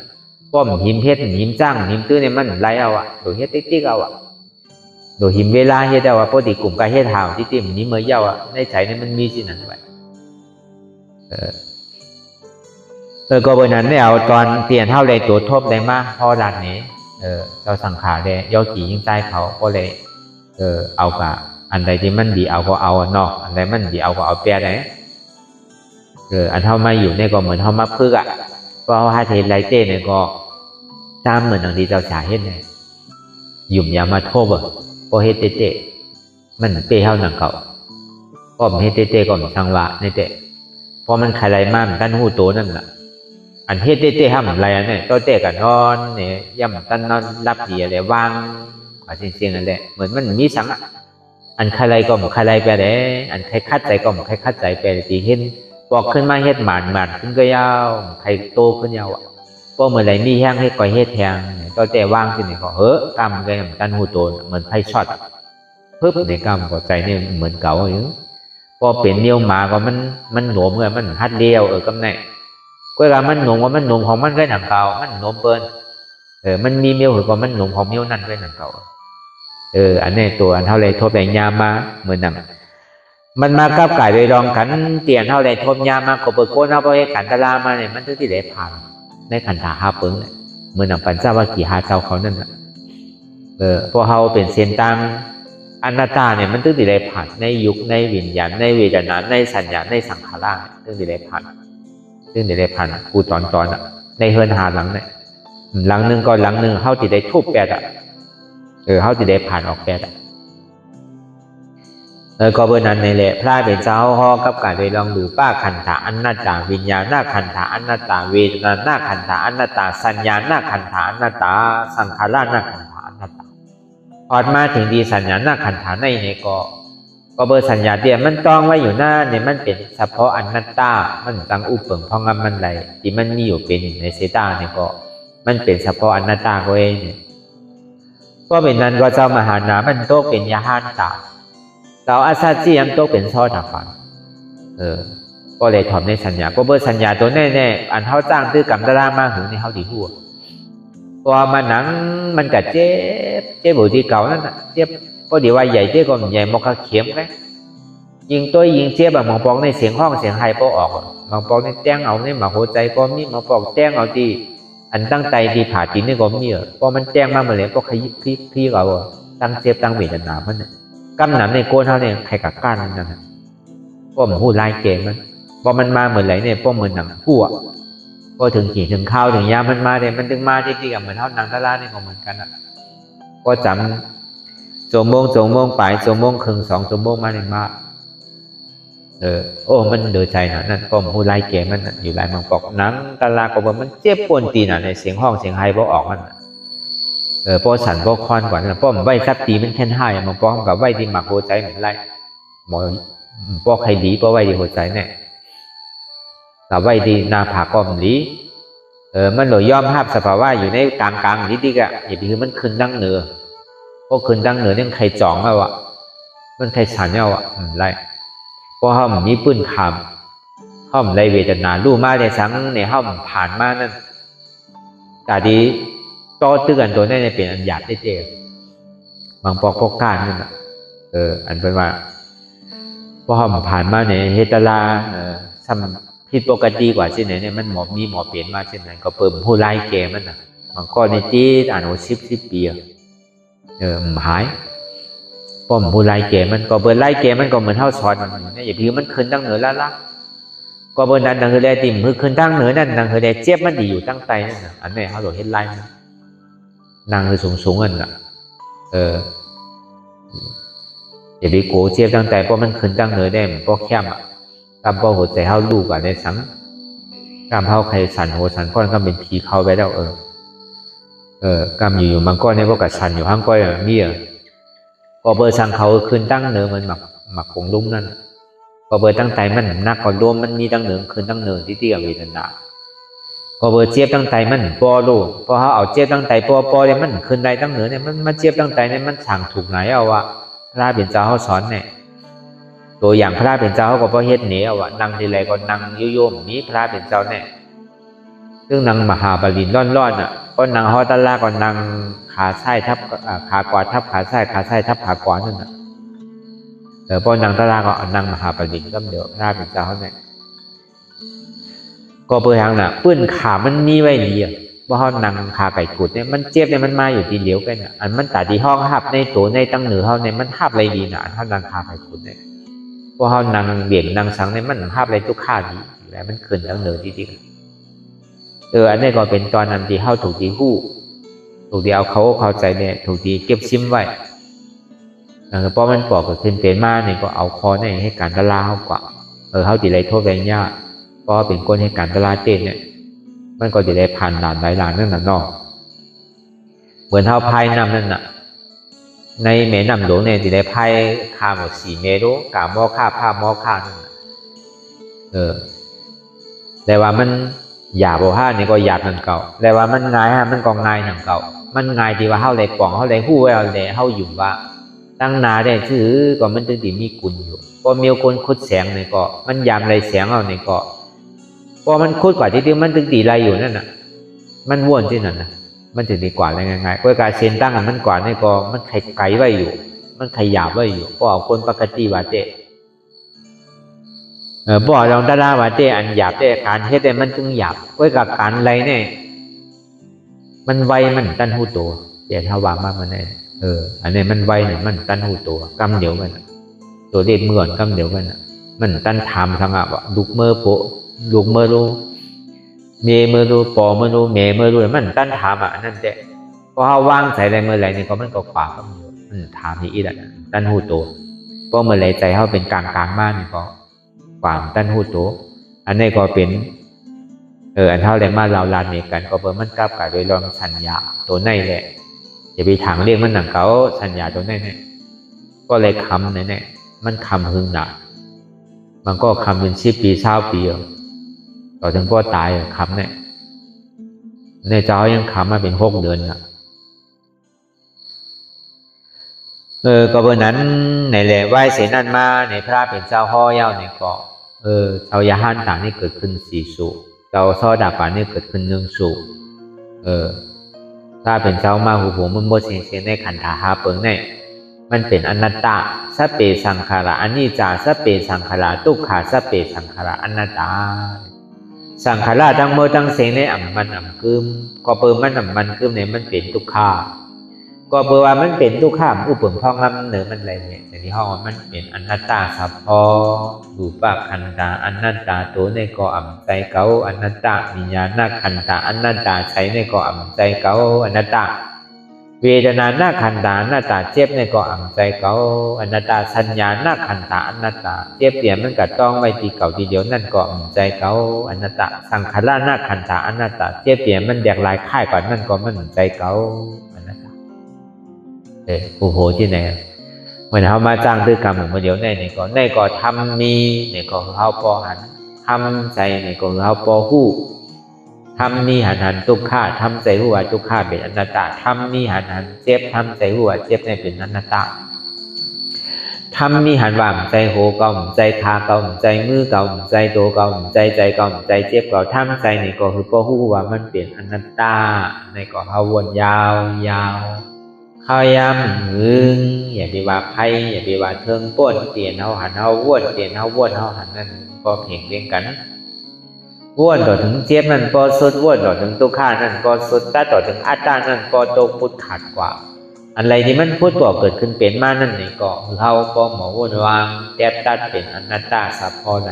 ป้อมหิมเพชรหิมจ้างหิมตื้อเนี่ยมันไรเอาโดยเฮ็ดติ๊กเอาโดยหิมเวลาเฮ็ดเอาปกติกลุ่มการเฮ็ดหาวที่ติ่มนี้เมื่อเย้าในใจเนี่ยมันมีสิ่งนั้นไว้ก็เบอร์นั้นเนี่ยเอาตอนเปลี่ยนเท่าไรตัวทบได้มากพอดันนี้เราสั่งขาได้ย่อกี่ยิ่งใจเขาก็เลยเอากะอันใดที่มันดีเอาก็เอานอกอันใดมันดีเอาก็เอาแปรได้อันเท่ามาอยู่เนี่ยก็เหมือนเท่ามาพึกเพราะว่าเทนไรเต้เนี่ยก็ตามเหมือนอย่างที่เจ้าชายเฮ็ดเนี่ยหยุ่มยามาโทบพอเฮ็ดเต้มันเป้เท่าหนังเก่าก็มันเฮ็ดเต้ก็มันสังวะนี่เต้พอมันใครไรมากกันหูโตนั่นแหละอันเฮ็ดเต้ห้ามอะไรเนี่ยตัวเต้กันนอนเนี่ยย่ำตันนอนรับดีอะไรวางเสียงอะไรเหมือนมันมีสังอันใครไรก็มันใครไรไปเลยอันใครคัดใจก็มันใครคัดใจไปตีเห็นบอกขึ้นมาเฮ็ดหมานขึ้นก็ยาวใครโตขึ้นยาวพอเมื่อไหร่มีแห้งให้ก่อยเฮ็ดแทงตัวแต่ว่างที่นี่ก็กำเลยกันหูโตเหมือนไพ่ช็อตปึ๊บในกำก็ใจเนี่ยเหมือนเก่าอยู่พอเป็นเนียวหมาก็มันหนมเลยมันฮัดเดียวกำไหนก็ว่ามันหนมว่ามันหนมของมันก็หนังเก่ามันหนมเปิ้นมันมีเมียวหรือว่ามันหนมของเมียวนั่นก็หนังเก่าอันนี้ตัวอันเท่าไรทบแต่ยามมาเหมือนนั่นมันมากับไก่ไปลองขันเตียนเท่าไรทบยามมาก็เปิดโค้ดเอาไปขันตะลามาเนี่ยมันถึงที่ได้ผ่านในขันถาหาปึ้งเนี่ยเหมือนหนังปัญจวัคคีย์หาเจ้าเขานั่นแหละพอเขาเป็นเส้นตังอนัตตาเนี่ยมันถึงที่ได้ผ่านในยุคในวิญญาณในเวทนาในสัญญาในสังขารถึงที่ได้ผ่านกูตอนในเฮือนหาหลังเนี่ยหลังหนึ่งก็หลังหนึ่งเขาที่ได้ทุบแปดเขาที่ได้ผ่านออกแปดก็เบอร์นั้นในแหละพระเป็นเจ้าฮอกับการไปลองดูป้าขันธาอนัตตาวิญญาณหน้าขันธาอนัตตาเวทนาหน้าขันธาอนัตตาสัญญาหน้าขันธาอนัตตาสังขารหน้าขันธาอนัตตาพอดมาถึงดีสัญญาหน้าขันธาในก็ ก็เบอร์สัญญาเดียมันต้องไว้อยู่หน้าเนี่ยมันเป็นเฉพาะอนัตตามันตั้งอุปเปิงเพราะงั้นมันไรที่มันมีอยู่เป็นในเซตาเนี่ยก็มันเป็นเฉพาะอนัตตาก็เองเนี่ยก็เป็นนั้นก็เจ้ามหานามันโตเป็นยาหานตาเราอาซาจีมันโตเป็นช่อถักฝันก็เลยถอมในสัญญาก็เบอร์สัญญาตัวแน่ๆอันเขาจ้างตื้อกำตารามากหูในเขาดีหัวพอมาหนังมันกัดเจ็บบุที่เก่านั่นน่ะเจ็บก็ดีว่าใหญ่เจ็บก็ใหญ่มอกเข็มไหมยิงตัวยิงเจ็บแบบมองปองในเสียงห้องเสียงไฮพอออกมองปองในแจ้งเอาในหมาหัวใจก็มีมองปองแจ้งเอาที่อันตั้งใจที่ผ่าจีนนี่ก็มีพอมันแจ้งมาเมื่อไรก็ขยิบพี่เราตั้งเจ็บตั้งเวทนามันกำหนำในโกนเท่าเนี่ยใครกักกั้นนั่นนะก็มันหูลายเกมมันพอมันมาเหมือนไรเนี่ยพอเหมือนหนังผู้พอถึงขี่ถึงข้าวถึงยามันมาเนี่ยมันถึงมาที่กับเหมือนเท่านังตะล่าเนี่ยก็เหมือนกันก็จำชั่วโมงไปชั่วโมงครึ่ง2 ชั่วโมงมาหนึ่งมาโอ้มันเดือดใจนะนั่นก็ผู้ไล่เกมมันอยู่หลายมังปอกนังตะลาก็บอกมันเจ็บปวดตีน่ะในเสียงห้องเสียงไฮบ่ออกมันพอสั่นพอคอนก่อนนะพอมันไหวซับตีมันแค่นห้มังปอกกับไหวที่หมักหัวใจเหมือนไรหมอพอใครดีพอไหวที่หัวใจเนี่ยแต่ไหวที่นาผากก็มันดีมันหน่วยย่อมภาพสภาวะอยู่ในกลางนิดๆอ่ะอย่าไปคือมันขึ้นดังเหนือพอขึ้นดังเหนือเนี่ยใครจ่องเอาอ่ะมันใครสั่นเอาอ่ะไรพอห้องมีปืนคำห้องไรเวทนาลู่มาในสังในห้องผ่านมานั่นแต่ดีต่อตื้อกันตัวนี้เป็นอันหยาบได้เจบางปอกก็การนั่นอ่ะอันเป็นว่าพอห้องผ่านมาในเฮตลาทำผิดปกติกว่าเช่นไหนเนี่ยมันหมอเปลี่ยนมาเช่นไหนก็เปิ่มผู้ไล่เกมมันนะบางก้อนในจีอ่านโอ10 ปีหายป้อมผู้ไล่เกมมันก็เปิดไล่เกมมันก็เหมือนเท่าสอนเนี่ยอย่าพี่มันขึ้นตั้งเหนือละก็เปิดนั้นดังคือได้ติ่มคือขึ้นตั้งเหนือนั่นดังคือได้เจ็บมันดีอยู่ตั้งใจนั่นน่ะอันนี้เขาโดดเห็นไล่นั่งคือสูงอันน่ะอย่าไปโกเจ็บตั้งใจเพราะมันขึ้นตั้งเหนือได้เพราะแค่กำป้อหัวใจเข้าลูกอ่ะในสังกำเข้าใครสั่นหัวสั่นก้อนก็เป็นผีเข้าไปแล้วกำอยู่มันก้อนในพวกกับสั่นอยู่ข้างก้อยมีก็เบอร์สั่งเขาขึ้นตั้งเหนือมันหมักคงลุ่มนั่นก็เบอร์ตั้งใจมันนักก็รวมมันมีตั้งเหนือขึ้นตั้งเหนือที่กับเวทนาก็เบอร์เจี๊ยบตั้งใจมันปอลูกพอเขาเอาเจี๊ยบตั้งใจปอเนี่ยมันขึ้นได้ตั้งเหนือเนี่ยมันเจี๊ยบตั้งใจเนี่ยมันสั่งถูกไหนเอาวะพระเป็นเจ้าเขาสอนเนี่ยตัวอย่างพระเป็นเจ้าเขาก็พอเฮ็ดเหนียวนั่งทีไรก็นั่งโยมนี้พระเป็นเจ้าเนี่ยซึ่งนั่งมหาบาลินร่อนก็นั่งฮอตลาก็นั่งขาซ้ายทับขาขวาทับขาซ้ายทับขาขวานั่นน่ะพอนั่งตลาก็นั่งมหาบาลินก็เดี๋ยวพระเป็นเจ้าเนี่ยก็เพื่อทางน่ะปื้นขามันมีไว้ดีเพราะเขานั่งขาไก่กุดเนี่ยมันเจ็บเนี่ยมันมาอยู่ทีเดียวกันอันมันตัดที่ห้องหับในตัวในตั้งเหนือเขาเนี่ยมันหับอะไรดีน่ะเขานั่งขาไก่กุดเนี่ยพอเขานั่งเบี่ยงนั่งสังเนี่ยมันหับอะไรทุกข้าดีแล้วมันขึ้นตั้งเหนือทีเดียวอันนี้ก็เป็นตอนนั้นที่เขาถูกที่หู้ถูกที่เอาเขาเข้าใจเนี่ยถูกที่เก็บซิมไว้เพราะมันปอกกับขึ้นเป็นมาเนี่ยก็เอาคอเนี่ยให้การตลาเขากว่าเขาติดไรโทษแรงยากเพราะเป็นคนให้การตลาเต้นเนี่ยมันก็จะได้ผ่านด่านหลายด่านนั่นน่ะนอกเหมือนเท่าพายน้ำนั่นน่ะในแม่น้ำหลวงเนี่ยจะได้พายข้ามหมด4 เมตรกาหม้อข้าผ้าหม้อข้านั่นแต่ว่ามันหยาบบ่ห้านี่ก็หยาบนั่นเก่าแต่ว่ามันง่ายฮะมันก็ง่ายนั่นเก่ามันง่ายที่ว่าเฮาได้ป่องเฮาได้ฮู้ไว้เอาได้เฮาอยู่ว่าตั้งนาได้ถือก็มันถึงสิมีกุลอยู่พอมีคนคุดแสงนี่ก็มันยามไรแสงเอานี่ก็พอมันคุดกว่าที่มันถึงตีไรอยู่นั่นน่ะมันว่นที่นั่นน่ะมันถึงดีกว่าอะไรง่ายๆก็การเส้นตั้งมันกว่านี่ก็มันไกลไว้อยู่มันขยับไว้อยู่ก็เอาคนปกติว่าเต้บ่ลองตาดาว่าเต้อันหยาบเต้การเฮ็ดได้มันจึงหยาบไว้กับการไรเนี่ยมันไวมันตันหูตัวเดี๋ยวถ้าวางมากมันได้อันนี้มันไวเนี่ยมันตันหูตัวกำเดียวกันตัวเด็ดเหมือนกำเดียวกันมันตันถามทางอ่ะว่าลูกเมื่อโปลูกเมื่อรู้เมเมื่อรู้ปอเมื่อรู้เมเมื่อรู้มันตั้นถามนั่นเจ๊พอเขาว่างใส่อะไรเมื่อไรนี่ก็มันก็ขวาก็มันถามนี่อีละตั้นหูโตเพราะเมื่อไรใจเขาเป็นกลางมากนี่ก็ความตั้นหูโตอันนี้ก็เป็นอันเท่าไรมาเราลานเมกันก็เพิ่มมันกลับกับโดยลองสัญญาตัวในแหละ อย่าไปถางเรียกมันหนังเขาสัญญาตัวแน่ๆก็เลยคำแน่ มันคำหึงหนักมันก็คำเป็น10 ปี20 ปีต่อถึงพ่อตายคำเนี่ยในเจ้ายังคำมาเป็น6 เดือนอ่ะก็เพราะนั้นในแหล่ไหว้เสนันมาในพระเป็นเจ้าห่อเย้าในเกาะเจ้ายาหันต่างนี่เกิดขึ้น4 สุเจ้าซอดาปานี่เกิดขึ้น1 สุถ้าเป็นเจ้ามาหูมันโมเสียในขันธาหาเปิงในมันเป็นอนัตตาสัพเพสังขาระอนิจจาสัพเพสังขาระทุกขาสัพเพสังขาระอนัตตาสังขารทั้งหมดทั้งเสียงในมันกึมก็เปิมมันกึมในมันเป็นทุกขาก็เปิว่ามันเป็นทุกขาอุปมพ่องลำเหนือมันอะไรเนี่ยแต่ที่ห้องมันเป็นอนัตตาสัพพอรูปขันธาอนัตตาตัวในก็ใจเก่าอนัตตาวิญญาณขันธาอนัตตาใช้ในก็ใจเก่าอนัตตาเวทนาขันธาอนัตตาเจ็บในก็ใจเก่าอนัตตาสัญญาขันธาอนัตตาเจ็บเดียวมันก็ต้องไว้ที่เก่าทีเดียวนั่นก็ใจเก่าอนัตตาสังขารขันธาอนัตตาเจ็บเดียวมันแดกลายค่ายก่อนนั่นก็มันใจเก่าผู้โหที่ไหนเหมือนเขามาจ้างด้วยกรรมเหมือนเดียวในก็ทำมีในก็เขาปอหันทำใจในก็เขาปอหู้ทำมีหันทุกข้าทำใจหัวทุกข้าเป็นอนัตตาทำมีหันเจ็บทำใจหัวเจ็บในเป็นอนัตตาทำมีหันว่างใจโหเก่าใจคาเก่าใจมือเก่าใจโตเก่าใจเก่าใจเจ็บเก่าทำใจในก็คือปอหู้ว่ามันเป็นอนัตตาในก็เขาวนยาวข้าย้ำหึงอย่าไปว่าไพ่อย่าไปว่าเทิงป้นเตียนเฮาหันเฮาว่นเตียนเฮาว่นเฮาหันนั่นพอเพียงเรียงกันว่นต่อถึงเจ็บนั่นพอสุดว่นต่อถึงตุข่านั่นพอสุดตาต่อถึงอัตตานั่นพอโตพุทธขาดกว่าอะไรที่มันพูดตัวเกิดขึ้นเป็นมานั่นนี่ก็คือเฮาพอหมอว่นวางแทบตัดเป็นอนัตตาสัพพอไหน